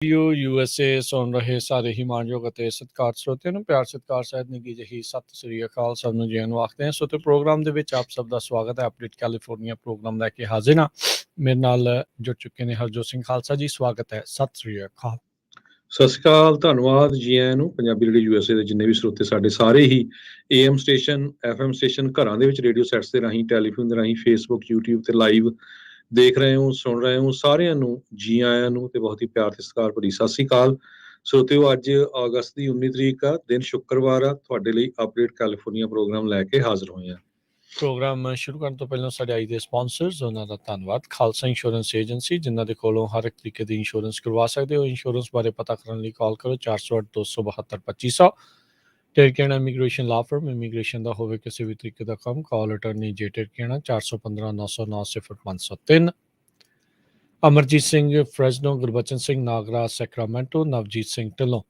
USA ਸੁਣ ਰਹੇ ਸਾਰੇ ਹੀ ਮਾਣਯੋਗ ਅਤੇ ਸਤਿਕਾਰ ਸਰੋਤਿਆਂ ਨੂੰ ਪਿਆਰ ਸਤਿਕਾਰ ਸਹਿਤ ਨਿੱਘੀ ਜਿਹੀ ਸਤਿ ਸ੍ਰੀ ਅਕਾਲ। ਸਭ ਨੂੰ ਜੀ ਨੂੰ ਆਖਦੇ ਹਾਂ। ਸੋ ਤੇ ਪ੍ਰੋਗਰਾਮ ਦੇ ਵਿੱਚ ਆਪ ਸਭ ਦਾ ਸਵਾਗਤ ਹੈ। ਅਪਡੇਟ ਕੈਲੀਫੋਰਨੀਆ ਪ੍ਰੋਗਰਾਮ ਲੈ ਕੇ ਹਾਜ਼ਰ ਹਾਂ। ਮੇਰੇ ਨਾਲ ਜੁੜ ਚੁੱਕੇ ਨੇ ਹਰਜੋਤ ਸਿੰਘ ਖਾਲਸਾ ਜੀ। ਸਵਾਗਤ ਹੈ। ਸਤਿ ਸ੍ਰੀ ਅਕਾਲ। ਸਤਿ ਸ਼੍ਰੀ ਅਕਾਲ, ਧੰਨਵਾਦ ਜੀ ਆਇਆਂ ਨੂੰ। ਪੰਜਾਬੀ ਰੇਡੀਓ USA ਦੇ ਜਿੰਨੇ ਵੀ ਸਰੋਤੇ ਸਾਡੇ ਸਾਰੇ ਹੀ AM ਸਟੇਸ਼ਨ, FM ਸਟੇਸ਼ਨ, ਘਰਾਂ ਦੇ ਵਿੱਚ ਰੇਡੀਓ ਸੈਟਸ ਦੇ ਰਾਹੀਂ, ਟੈਲੀਫੋਨ ਦੇ ਰਾਹੀਂ, ਫੇਸਬੁੱਕ, YouTube ਤੇ ਲਾਈਵ ਦੇਖ ਰਹੇ ਹੋ, ਸੁਣ ਰਹੇ ਹੋ, ਸਾਰਿਆਂ ਨੂੰ ਜੀ ਆਇਆਂ ਨੂੰ ਤੇ ਬਹੁਤ ਹੀ ਪਿਆਰ ਤੇ ਸਤਿਕਾਰ ਭਰੀ ਸਤਿ ਸ਼੍ਰੀ ਅਕਾਲ। ਸਰੋਤਿਓ, ਅੱਜ ਅਗਸਤ ਦੀ 19 ਤਰੀਕ ਆ, ਦਿਨ ਸ਼ੁੱਕਰਵਾਰ ਆ। ਤੁਹਾਡੇ ਲਈ ਅਪਡੇਟ ਕੈਲੀਫੋਰਨੀਆ ਪ੍ਰੋਗਰਾਮ ਲੈ ਕੇ ਹਾਜ਼ਰ ਹੋਏ ਹਾਂ। ਪ੍ਰੋਗਰਾਮ ਸ਼ੁਰੂ ਕਰਨ ਤੋਂ ਪਹਿਲਾਂ ਸਾਡੇ ਅੱਜ ਦੇ ਸਪਾਂਸਰਸ, ਉਹਨਾਂ ਦਾ ਧੰਨਵਾਦ। ਖਾਲਸਾ ਇੰਸ਼ੋਰੈਂਸ ਏਜੰਸੀ, ਜਿਨ੍ਹਾਂ ਦੇ ਕੋਲੋਂ ਹਰ ਇੱਕ ਤਰੀਕੇ ਦੀ ਇੰਸ਼ੋਰੈਂਸ ਕਰਵਾ ਸਕਦੇ ਹੋ। ਇੰਸ਼ੋਰੈਂਸ ਬਾਰੇ ਪਤਾ ਕਰਨ ਲਈ ਕਾਲ ਕਰੋ 408-272-2500। ਟੇਰਕੇਣਾ ਇਮੀਗ੍ਰੇਸ਼ਨ ਲਾ ਫਰਮ, ਇਮੀਗ੍ਰੇਸ਼ਨ ਦਾ ਹੋਵੇ ਕਿਸੇ ਵੀ ਤਰੀਕੇ ਦਾ ਕੰਮ, ਕਾਲ ਅਟਰਨੀ ਜੇ ਟੇਰਕੇਣਾ 415-909-0503। ਅਮਰਜੀਤ ਸਿੰਘ ਫਰੈਜ਼ਨੋ, ਗੁਰਬਚਨ ਸਿੰਘ ਨਾਗਰਾ ਸੈਕਰਾਮੈਂਟੋ, ਨਵਜੀਤ ਸਿੰਘ ਢਿੱਲੋਂ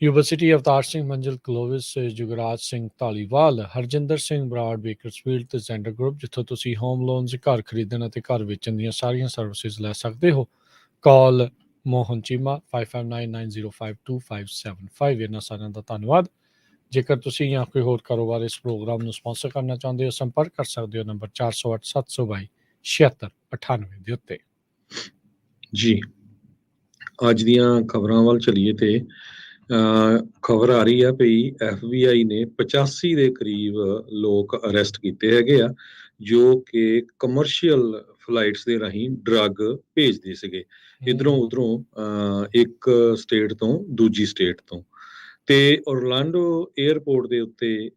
ਯੂਨੀਵਰਸਿਟੀ, ਅਵਤਾਰ ਸਿੰਘ ਮੰਜ਼ਿਲ ਕਲੋਵਿਸ, ਜੁਗਰਾਜ ਸਿੰਘ ਧਾਲੀਵਾਲ, ਹਰਜਿੰਦਰ ਸਿੰਘ ਬਰਾੜ ਬੇਕਰਸਫੀਲਡ ਤੇ ਜ਼ੈਂਡਰ ਗਰੁੱਪ, ਜਿੱਥੋਂ ਤੁਸੀਂ ਹੋਮ ਲੋਨਸ, ਘਰ ਖਰੀਦਣ ਅਤੇ ਘਰ ਵੇਚਣ ਦੀਆਂ ਸਾਰੀਆਂ ਸਰਵਿਸਿਜ਼ ਲੈ ਸਕਦੇ ਹੋ। ਕਾਲ ਮੋਹਨ ਚੀਮਾ 5599052575। ਇਹਨਾਂ ਸਾਰਿਆਂ ਦਾ ਧੰਨਵਾਦ। ਜੇਕਰ ਤੁਸੀਂ ਜਾਂ ਕੋਈ ਹੋਰ ਕਾਰੋਬਾਰ ਇਸ ਪ੍ਰੋਗਰਾਮ ਨੂੰ ਸਪਾਂਸਰ ਕਰਨਾ ਚਾਹੁੰਦੇ ਹੋ, ਸੰਪਰਕ ਕਰ ਸਕਦੇ ਹੋ ਨੰਬਰ 408-722-7698 ਦੇ ਉੱਤੇ। ਜੀ, ਅੱਜ ਦੀਆਂ ਖਬਰਾਂ ਵੱਲ ਚਲੀਏ ਤੇ ਖਬਰ ਆ ਰਹੀ ਆ ਵੀ FBI ਨੇ 85 ਦੇ ਕਰੀਬ ਲੋਕ ਅਰੈਸਟ ਕੀਤੇ ਹੈਗੇ ਆ, ਜੋ ਕਿ ਕਮਰਸ਼ੀਅਲ ਫਲਾਈਟਸ ਦੇ ਰਾਹੀਂ ਡਰੱਗ ਭੇਜਦੇ ਸੀਗੇ ਇਧਰੋਂ ਉਧਰੋਂ, ਇੱਕ ਸਟੇਟ ਤੋਂ ਦੂਜੀ ਸਟੇਟ ਤੋਂ। ਤੇ ਔਰਲੈਂਡੋ 에ਅਰਪੋਰਟ ਦੇ ਉੱਤੇ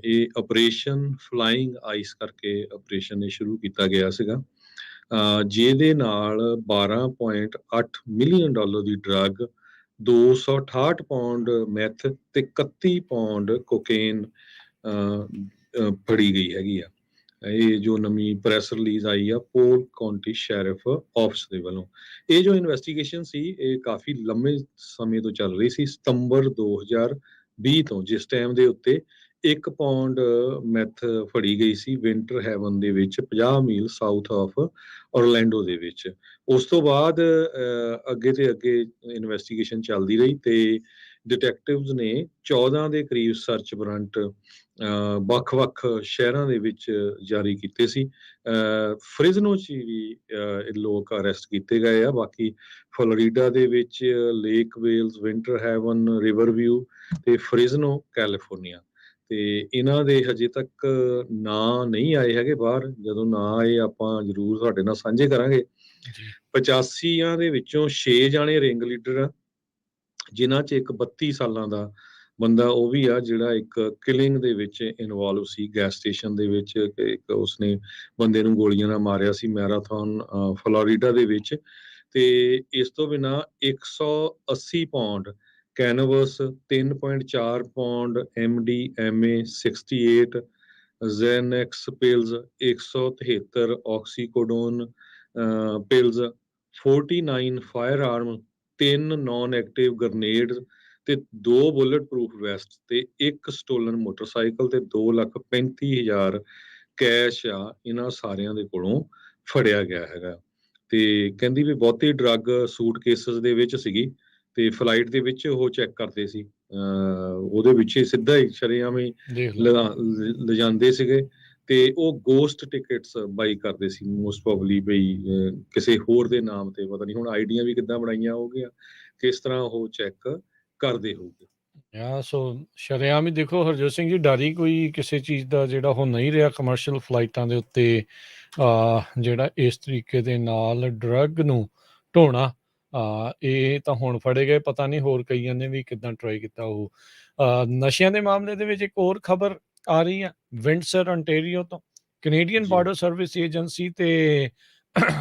ਇਹ ਆਪਰੇਸ਼ਨ ਫਲਾਈਂਗ ਆਈਸ ਕਰਕੇ ਆਪਰੇਸ਼ਨ ਇਹ ਸ਼ੁਰੂ ਕੀਤਾ ਗਿਆ ਸੀਗਾ, ਜਿਹਦੇ ਨਾਲ 12.8 ਮਿਲੀਅਨ ਡਾਲਰ ਦੀ ਡਰੱਗ, 268 ਪਾਉਂਡ ਮੈਥ ਤੇ 31 ਪਾਉਂਡ ਕੋਕੇਨ ਫੜੀ ਗਈ ਹੈਗੀ ਆ। ਇਹ ਜੋ ਨਵੀਂ ਪ੍ਰੈਸ ਰਿਲੀਜ਼ ਆਈ ਆ ਪੋਰਟ ਕਾਉਂਟੀ ਸ਼ੈਰਿਫ ਆਫਿਸ ਦੇ ਵੱਲੋਂ। ਇਹ ਜੋ ਇਨਵੈਸਟੀਗੇਸ਼ਨ ਸੀ, ਇਹ ਕਾਫੀ ਲੰਮੇ ਸਮੇਂ ਤੋਂ ਚੱਲ ਰਹੀ ਸੀ, ਸਤੰਬਰ 2020 ਤੋਂ, ਜਿਸ ਟਾਈਮ ਦੇ ਉੱਤੇ 1 ਪਾਉਂਡ ਮੈਥ ਫੜੀ ਗਈ ਸੀ ਵਿੰਟਰ ਹੈਵਨ ਦੇ ਵਿੱਚ, 50 ਮੀਲ ਸਾਊਥ ਆਫ ਔਰਲੈਂਡੋ ਦੇ ਵਿੱਚ। ਉਸ ਤੋਂ ਬਾਅਦ ਅੱਗੇ ਤੇ ਅੱਗੇ ਇਨਵੈਸਟੀਗੇਸ਼ਨ ਚੱਲਦੀ ਰਹੀ ਤੇ ਡਿਟੈਕਟਿਵਜ਼ ਨੇ 14 ਦੇ ਕਰੀਬ ਸਰਚ ਵਾਰੰਟ ਵੱਖ-ਵੱਖ ਸ਼ਹਿਰਾਂ ਦੇ ਵਿੱਚ ਜਾਰੀ ਕੀਤੇ ਸੀ। ਫ੍ਰਿਜ਼ਨੋ 'ਚ ਵੀ ਲੋਕ ਅਰੈਸਟ ਕੀਤੇ ਗਏ ਆ। ਬਾਕੀ ਫਲੋਰੀਡਾ ਦੇ ਵਿੱਚ Lake Wales, Winter Haven, River View ਤੇ ਫ੍ਰਿਜ਼ਨੋ ਕੈਲੀਫੋਰਨੀਆ, ਤੇ ਇਹਨਾਂ ਦੇ ਹਜੇ ਤੱਕ ਨਾਂ ਨਹੀਂ ਆਏ ਹੈਗੇ ਬਾਹਰ। ਜਦੋਂ ਨਾਂ ਆਏ ਆਪਾਂ ਜ਼ਰੂਰ ਤੁਹਾਡੇ ਨਾਲ ਸਾਂਝੇ ਕਰਾਂਗੇ। 85 ਦੇ ਵਿੱਚੋਂ 6 ਜਾਣੇ ਰਿੰਗ ਲੀਡਰ ਆ, ਜਿਨ੍ਹਾਂ 'ਚ ਇੱਕ 32 ਸਾਲਾਂ ਦਾ ਬੰਦਾ ਉਹ ਵੀ ਆ, ਜਿਹੜਾ ਇੱਕ ਕਿਲਿੰਗ ਦੇ ਵਿੱਚ ਇਨਵੋਲਵ ਸੀ ਗੈਸ ਸਟੇਸ਼ਨ ਦੇ ਵਿੱਚ। ਇੱਕ ਉਸਨੇ ਬੰਦੇ ਨੂੰ ਗੋਲੀਆਂ ਨਾਲ ਮਾਰਿਆ ਸੀ ਮੈਰਾਥਨ ਫਲੋਰੀਡਾ ਦੇ ਵਿੱਚ। ਤੇ ਇਸ ਤੋਂ ਬਿਨਾਂ 180 pound cannabis, 3.4 pound MDMA, 68 Xanax pills, 173 oxycodone pills, 49 firearm, 3 non active grenade ਤੇ 2 ਬੁਲਟ ਪ੍ਰੂਫ ਵੈਸਟ ਤੇ 1 ਸਟੋਲਨ ਮੋਟਰਸਾਈਕਲ ਤੇ 2,35,000 ਕੈਸ਼ ਆ, ਇਹਨਾਂ ਸਾਰਿਆਂ ਦੇ ਕੋਲੋਂ ਫੜਿਆ ਗਿਆ ਹੈਗਾ। ਤੇ ਕਹਿੰਦੀ ਵੀ ਬਹੁਤੀ ਡਰੱਗ ਸੂਟ ਕੇਸਸ ਦੇ ਵਿੱਚ ਸੀਗੀ ਤੇ ਫਲਾਈਟ ਦੇ ਵਿੱਚ ਉਹ ਚੈੱਕ ਕਰਦੇ ਸੀ, ਉਹਦੇ ਵਿੱਚ ਸਿੱਧਾ ਹੀ ਸ਼ਰੇਆਮ ਹੀ ਲਿਜਾਂਦੇ ਸੀਗੇ। ਤੇ ਉਹ ਗੋਸਟ ਟਿਕਟਸ ਬਾਈ ਕਰਦੇ ਸੀ ਮੋਸਟ ਪ੍ਰੋਬਬਲੀ, ਬਈ ਕਿਸੇ ਹੋਰ ਦੇ ਨਾਮ ਤੇ। ਪਤਾ ਨਹੀਂ ਹੁਣ ਆਈਡੀਆਂ ਵੀ ਕਿੱਦਾਂ ਬਣਾਈਆਂ ਹੋਗੀਆਂ, ਕਿਸ ਤਰ੍ਹਾਂ ਉਹ ਚੈੱਕ ਕਰਦੇ ਹੋਊਗੇ। ਸੋ ਸ਼ਰੇਆਮ ਹੀ ਦੇਖੋ ਹਰਜੋਤ ਸਿੰਘ ਜੀ, ਡਰ ਹੀ ਕੋਈ ਕਿਸੇ ਚੀਜ਼ ਦਾ ਜਿਹੜਾ ਉਹ ਨਹੀਂ ਰਿਹਾ ਕਮਰਸ਼ੀਅਲ ਫਲਾਈਟਾਂ ਦੇ ਉੱਤੇ, ਜਿਹੜਾ ਇਸ ਤਰੀਕੇ ਦੇ ਨਾਲ ਡਰੱਗ ਨੂੰ ਢੋਣਾ। ਇਹ ਤਾਂ ਹੁਣ ਫੜੇ ਗਏ, ਪਤਾ ਨਹੀਂ ਹੋਰ ਕਈਆਂ ਨੇ ਵੀ ਕਿੱਦਾਂ ਟਰਾਈ ਕੀਤਾ ਉਹ। ਨਸ਼ਿਆਂ ਦੇ ਮਾਮਲੇ ਦੇ ਵਿੱਚ ਇੱਕ ਹੋਰ ਖਬਰ ਆ ਰਹੀ ਆ ਵਿੰਡਸਰ ontario ਤੋਂ। ਕੈਨੇਡੀਅਨ ਬਾਰਡਰ ਸਰਵਿਸ ਏਜੰਸੀ ਤੇ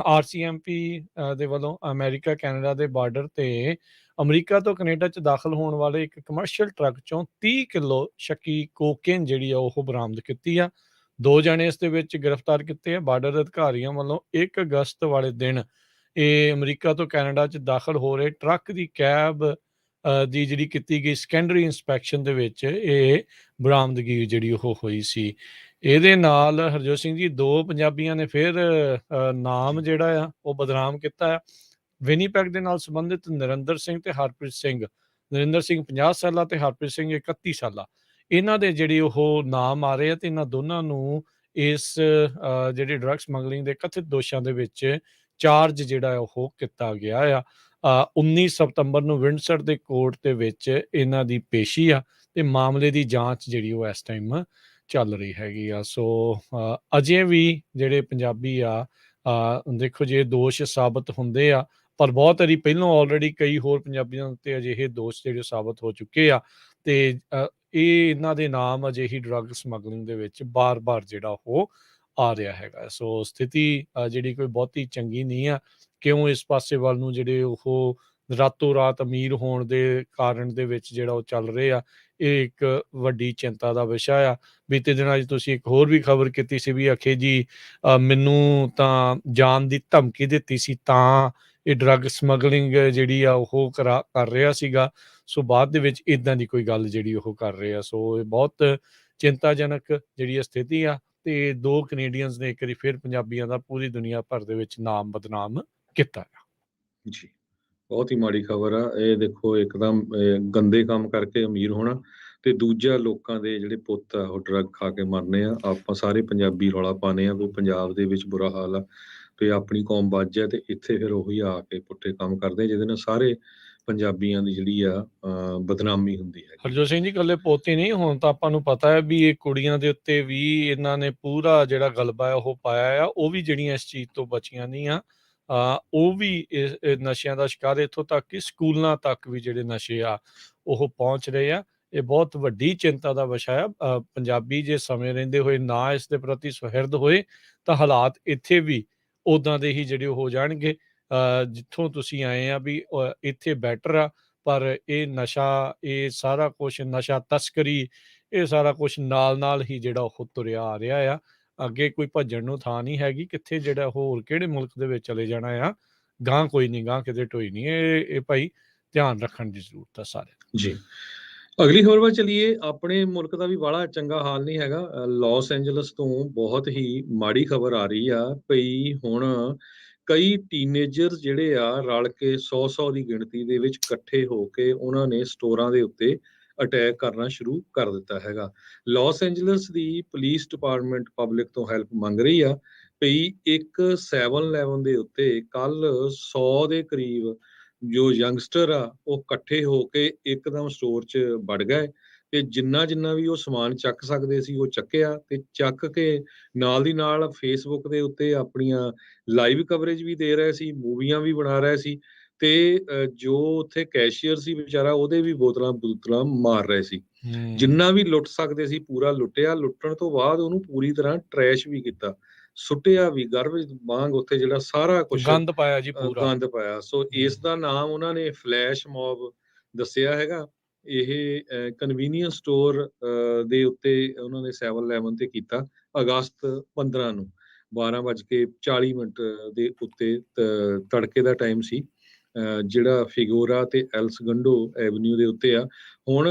RCMP ਦੇ ਵੱਲੋਂ ਅਮਰੀਕਾ ਕੈਨੇਡਾ ਦੇ ਬਾਰਡਰ ਤੇ ਅਮਰੀਕਾ ਤੋਂ ਕੈਨੇਡਾ 'ਚ ਦਾਖਲ ਹੋਣ ਵਾਲੇ ਇੱਕ ਕਮਰਸ਼ੀਅਲ ਟਰੱਕ 'ਚੋਂ 30 ਕਿਲੋ ਸ਼ੱਕੀ ਕੋਕੇਨ ਜਿਹੜੀ ਆ ਉਹ ਬਰਾਮਦ ਕੀਤੀ ਆ। 2 ਜਣੇ ਇਸ ਦੇ ਵਿੱਚ ਗ੍ਰਿਫਤਾਰ ਕੀਤੇ ਆ। ਬਾਰਡਰ ਅਧਿਕਾਰੀਆਂ ਵੱਲੋਂ 1 ਅਗਸਤ ਵਾਲੇ ਦਿਨ ਇਹ ਅਮਰੀਕਾ ਤੋਂ ਕੈਨੇਡਾ 'ਚ ਦਾਖਲ ਹੋ ਰਹੇ ਟਰੱਕ ਦੀ ਕੈਬ ਦੀ ਜਿਹੜੀ ਕੀਤੀ ਗਈ ਸੈਕੰਡਰੀ ਇੰਸਪੈਕਸ਼ਨ ਦੇ ਵਿੱਚ ਇਹ ਬਰਾਮਦਗੀ ਜਿਹੜੀ ਉਹ ਹੋਈ ਸੀ। ਇਹਦੇ ਨਾਲ ਹਰਜੋਤ ਸਿੰਘ ਜੀ 2 ਪੰਜਾਬੀਆਂ ਨੇ ਫਿਰ ਨਾਮ ਜਿਹੜਾ ਆ ਉਹ ਬਦਨਾਮ ਕੀਤਾ ਆ। ਵਿਨੀਪੈਗ ਦੇ ਨਾਲ ਸੰਬੰਧਿਤ ਨਰਿੰਦਰ ਸਿੰਘ ਤੇ ਹਰਪ੍ਰੀਤ ਸਿੰਘ, ਨਰਿੰਦਰ ਸਿੰਘ 50 ਸਾਲਾ ਤੇ ਹਰਪ੍ਰੀਤ ਸਿੰਘ 31 ਸਾਲਾ, ਇਹਨਾਂ ਦੇ ਜਿਹੜੇ ਉਹ ਨਾਮ ਆ ਰਹੇ ਆ ਤੇ ਇਹਨਾਂ ਦੋਨਾਂ ਨੂੰ ਇਸ ਜਿਹੜੀ ਡਰੱਗ ਸਮਗਲਿੰਗ ਦੇ ਕਥਿਤ ਦੋਸ਼ਾਂ ਦੇ ਵਿੱਚ ਚਾਰਜ ਜਿਹੜਾ ਉਹ ਕੀਤਾ ਗਿਆ ਆ। 19 ਸਤੰਬਰ ਨੂੰ ਵਿੰਡਸਰ ਦੇ ਕੋਰਟ ਦੇ ਵਿੱਚ ਇਹਨਾਂ ਦੀ ਪੇਸ਼ੀ ਆ ਤੇ ਮਾਮਲੇ ਦੀ ਜਾਂਚ ਜਿਹੜੀ ਉਹ ਇਸ ਟਾਈਮ ਚੱਲ ਰਹੀ ਹੈਗੀ ਆ। ਸੋ ਅਜੇ ਵੀ ਜਿਹੜੇ ਪੰਜਾਬੀ ਆ, ਦੇਖੋ ਜੇ ਦੋਸ਼ ਸਾਬਤ ਹੁੰਦੇ ਆ, ਪਰ ਬਹੁਤ ਵਾਰੀ ਪਹਿਲਾਂ ਆਲਰੇਡੀ ਕਈ ਹੋਰ ਪੰਜਾਬੀਆਂ ਉੱਤੇ ਅਜਿਹੇ ਦੋਸ਼ ਜਿਹੜੇ ਸਾਬਤ ਹੋ ਚੁੱਕੇ ਆ ਤੇ ਇਹ ਇਹਨਾਂ ਦੇ ਨਾਮ ਅਜਿਹੀ ਡਰੱਗ ਸਮਗਲਿੰਗ ਦੇ ਵਿੱਚ ਬਾਰ-ਬਾਰ ਜਿਹੜਾ ਉਹ ਆ ਰਿਹਾ ਹੈਗਾ। ਸੋ ਸਥਿਤੀ ਜਿਹੜੀ ਕੋਈ ਬਹੁਤੀ ਚੰਗੀ ਨਹੀਂ ਆ। ਕਿਉਂ ਇਸ ਪਾਸੇ ਵੱਲ ਨੂੰ ਜਿਹੜੇ ਉਹ ਰਾਤੋਂ ਰਾਤ ਅਮੀਰ ਹੋਣ ਦੇ ਕਾਰਨ ਦੇ ਵਿੱਚ ਜਿਹੜਾ ਉਹ ਚੱਲ ਰਹੇ ਆ, ਇਹ ਇੱਕ ਵੱਡੀ ਚਿੰਤਾ ਦਾ ਵਿਸ਼ਾ ਆ। ਬੀਤੇ ਦਿਨਾਂ 'ਚ ਤੁਸੀਂ ਇੱਕ ਹੋਰ ਵੀ ਖਬਰ ਕੀਤੀ ਸੀ ਵੀ ਅਖੇ ਜੀ ਮੈਨੂੰ ਤਾਂ ਜਾਨ ਦੀ ਧਮਕੀ ਦਿੱਤੀ ਸੀ ਤਾਂ ਇਹ ਡਰੱਗ ਸਮਗਲਿੰਗ ਜਿਹੜੀ ਆ ਉਹ ਕਰ ਰਿਹਾ ਸੀਗਾ। ਸੋ ਬਾਅਦ ਦੇ ਵਿੱਚ ਇੱਦਾਂ ਦੀ ਕੋਈ ਗੱਲ ਜਿਹੜੀ ਉਹ ਕਰ ਰਹੇ ਆ। ਸੋ ਇਹ ਬਹੁਤ ਚਿੰਤਾਜਨਕ ਜਿਹੜੀ ਇਹ ਸਥਿਤੀ ਆ ਤੇ 2 ਕੈਨੇਡੀਅਨਸ ਨੇ ਇੱਕ ਵਾਰੀ ਫਿਰ ਪੰਜਾਬੀਆਂ ਦਾ ਪੂਰੀ ਦੁਨੀਆ ਭਰ ਦੇ ਵਿੱਚ ਨਾਮ ਬਦਨਾਮ ਕੀਤਾ ਆ। ਜੀ, ਬਹੁਤ ਹੀ ਮਾੜੀ ਖਬਰ ਆ। ਇਹ ਦੇਖੋ ਇੱਕਦਮ ਗੰਦੇ ਕੰਮ ਕਰਕੇ ਅਮੀਰ ਹੋਣਾ ਤੇ ਦੂਜਾ ਲੋਕਾਂ ਦੇ ਜਿਹੜੇ ਪੁੱਤ ਆ ਉਹ ਡਰੱਗ ਖਾ ਕੇ ਮਰਨੇ ਆ। ਆਪਾਂ ਸਾਰੇ ਪੰਜਾਬੀ ਰੌਲਾ ਪਾਉਂਦੇ ਆ ਵੀ ਪੰਜਾਬ ਦੇ ਵਿੱਚ ਬੁਰਾ ਹਾਲ ਆ ਤੇ ਆਪਣੀ ਕੌਮ ਬਚ ਜਾਏ ਤੇ ਇੱਥੇ ਫਿਰ ਉਹੀ ਆ ਕੇ ਪੁੱਠੇ ਕੰਮ ਕਰਦੇ ਜਿਹਦੇ ਨਾਲ ਸਾਰੇ ਪੰਜਾਬੀਆਂ ਦੀ ਜਿਹੜੀ ਆ ਬਦਨਾਮੀ ਹੁੰਦੀ ਹੈ। ਹਰਜੋਤ ਸਿੰਘ ਜੀ ਇਕੱਲੇ ਪੋਤੇ ਨਹੀਂ, ਹੁਣ ਤਾਂ ਆਪਾਂ ਨੂੰ ਪਤਾ ਹੈ ਵੀ ਇਹ ਕੁੜੀਆਂ ਦੇ ਉੱਤੇ ਵੀ ਇਹਨਾਂ ਨੇ ਪੂਰਾ ਜਿਹੜਾ ਗਲਬਾ ਹੈ ਉਹ ਪਾਇਆ ਆ। ਉਹ ਵੀ ਜਿਹੜੀਆਂ ਇਸ ਚੀਜ਼ ਤੋਂ ਬਚੀਆਂ ਨਹੀਂ ਆ, ਉਹ ਵੀ ਇਸ ਨਸ਼ਿਆਂ ਦਾ ਸ਼ਿਕਾਰ, ਇੱਥੋਂ ਤੱਕ ਕਿ ਸਕੂਲਾਂ ਤੱਕ ਵੀ ਜਿਹੜੇ ਨਸ਼ੇ ਆ ਉਹ ਪਹੁੰਚ ਰਹੇ ਆ। ਇਹ ਬਹੁਤ ਵੱਡੀ ਚਿੰਤਾ ਦਾ ਵਿਸ਼ਾ ਆ। ਪੰਜਾਬੀ ਜੇ ਸਮੇਂ ਰਹਿੰਦੇ ਹੋਏ ਨਾ ਇਸ ਦੇ ਪ੍ਰਤੀ ਸੁਹਿਰਦ ਹੋਏ ਤਾਂ ਹਾਲਾਤ ਇੱਥੇ ਵੀ ਉੱਦਾਂ ਦੇ ਹੀ ਜਿਹੜੇ ਹੋ ਜਾਣਗੇ ਜਿੱਥੋਂ ਤੁਸੀਂ ਆਏ ਆ ਵੀ ਇੱਥੇ ਬੈਟਰ ਆ। ਪਰ ਇਹ ਨਸ਼ਾ, ਇਹ ਸਾਰਾ ਕੁਛ ਨਸ਼ਾ ਤਸਕਰੀ, ਇਹ ਸਾਰਾ ਕੁਛ ਨਾਲ ਹੀ ਜਿਹੜਾ ਉਹ ਤੁਰਿਆ ਆ ਰਿਹਾ ਆ। ਅੱਗੇ ਕੋਈ ਭੱਜਣ ਨੂੰ ਥਾਂ ਨਹੀਂ ਹੈਗੀ। ਕਿੱਥੇ ਜਿਹੜਾ ਹੋਰ ਕਿਹੜੇ ਮੁਲਕ ਦੇ ਵਿੱਚ ਚਲੇ ਜਾਣਾ ਆ, ਗਾਂਹ ਕੋਈ ਨਹੀਂ, ਗਾਂਹ ਕਿਤੇ ਢੋਈ ਨਹੀਂ। ਇਹ ਭਾਈ ਧਿਆਨ ਰੱਖਣ ਦੀ ਜ਼ਰੂਰਤ ਆ ਸਾਰਿਆਂ ਜੀ। ਅਗਲੀ ਖਬਰ ਵੱਲ ਚਲੀਏ। ਆਪਣੇ ਮੁਲਕ ਦਾ ਵੀ ਬੜਾ ਚੰਗਾ ਹਾਲ ਨਹੀਂ ਹੈਗਾ। ਲਾਸ ਐਂਜਲਸ ਤੋਂ ਬਹੁਤ ਹੀ ਮਾੜੀ ਖਬਰ ਆ ਰਹੀ ਆ ਭਈ ਹੁਣ ਕਈ ਟੀਨੇਜਰਸ ਜਿਹੜੇ ਆ ਰਲ ਕੇ 100 ਦੀ ਗਿਣਤੀ ਦੇ ਵਿੱਚ ਇਕੱਠੇ ਹੋ ਕੇ ਉਹਨਾਂ ਨੇ ਸਟੋਰਾਂ ਦੇ ਉੱਤੇ ਅਟੈਕ ਕਰਨਾ ਸ਼ੁਰੂ ਕਰ ਦਿੱਤਾ ਹੈਗਾ। ਲਾਸ ਐਂਜਲਸ ਦੀ ਪੁਲਿਸ ਡਿਪਾਰਟਮੈਂਟ ਪਬਲਿਕ ਤੋਂ ਹੈਲਪ ਮੰਗ ਰਹੀ ਆ ਭਈ ਇੱਕ 7-Eleven ਦੇ ਉੱਤੇ ਕੱਲ 100 ਦੇ ਕਰੀਬ ਜੋ ਯੰਗਸਟਰ ਆ ਉਹ ਇਕੱਠੇ ਹੋ ਕੇ ਇੱਕਦਮ ਸਟੋਰ 'ਚ ਵੜ ਗਏ ਤੇ ਜਿੰਨਾ ਵੀ ਉਹ ਸਮਾਨ ਚੱਕ ਸਕਦੇ ਸੀ ਉਹ ਚੱਕਿਆ ਤੇ ਚੱਕ ਕੇ ਨਾਲ ਦੀ ਨਾਲ ਫੇਸਬੁੱਕ ਦੇ ਉੱਤੇ ਆਪਣੀਆਂ ਲਾਈਵ ਕਵਰੇਜ ਵੀ ਦੇ ਰਹੇ ਸੀ, ਮੂਵੀਆਂ ਵੀ ਬਣਾ ਰਹੇ ਸੀ ਤੇ ਜੋ ਉੱਥੇ ਕੈਸ਼ੀਅਰ ਸੀ ਵਿਚਾਰਾ ਉਹਦੇ ਵੀ ਬੋਤਲਾਂ ਮਾਰ ਰਹੇ ਸੀ। ਜਿੰਨਾ ਵੀ ਲੁੱਟ ਸਕਦੇ ਸੀ ਪੂਰਾ ਲੁੱਟਿਆ। ਲੁੱਟਣ ਤੋਂ ਬਾਅਦ ਉਹਨੂੰ ਪੂਰੀ ਤਰ੍ਹਾਂ ਟਰੈਸ਼ ਵੀ ਕੀਤਾ, ਸੁੱਟਿਆ ਵੀ ਗਾਰਬੇਜ ਵਾਂਗ ਉੱਥੇ ਜਿਹੜਾ ਸਾਰਾ ਕੁਝ ਗੰਦ ਪਾਇਆ ਜੀ, ਪੂਰਾ ਗੰਦ ਪਾਇਆ। ਸੋ ਇਸ ਦਾ ਨਾਮ ਉਹਨਾਂ ਨੇ ਫਲੈਸ਼ ਮੌਬ ਦੱਸਿਆ ਹੈਗਾ। ਇਹ ਕਨਵੀਨੀਅੰਸ ਸਟੋਰ ਦੇ ਉੱਤੇ ਉਹਨਾਂ ਨੇ 7-Eleven ਤੇ ਕੀਤਾ ਅਗਸਤ 15 ਨੂੰ 12:40 ਦੇ ਉੱਤੇ ਤੜਕੇ ਦਾ ਟਾਈਮ ਸੀ, ਜਿਹੜਾ ਫਿਗੋਰਾ ਤੇ ਐਲ ਸਗੰਡੋ ਐਵਨਿਊ ਦੇ ਉੱਤੇ ਆ। ਹੁਣ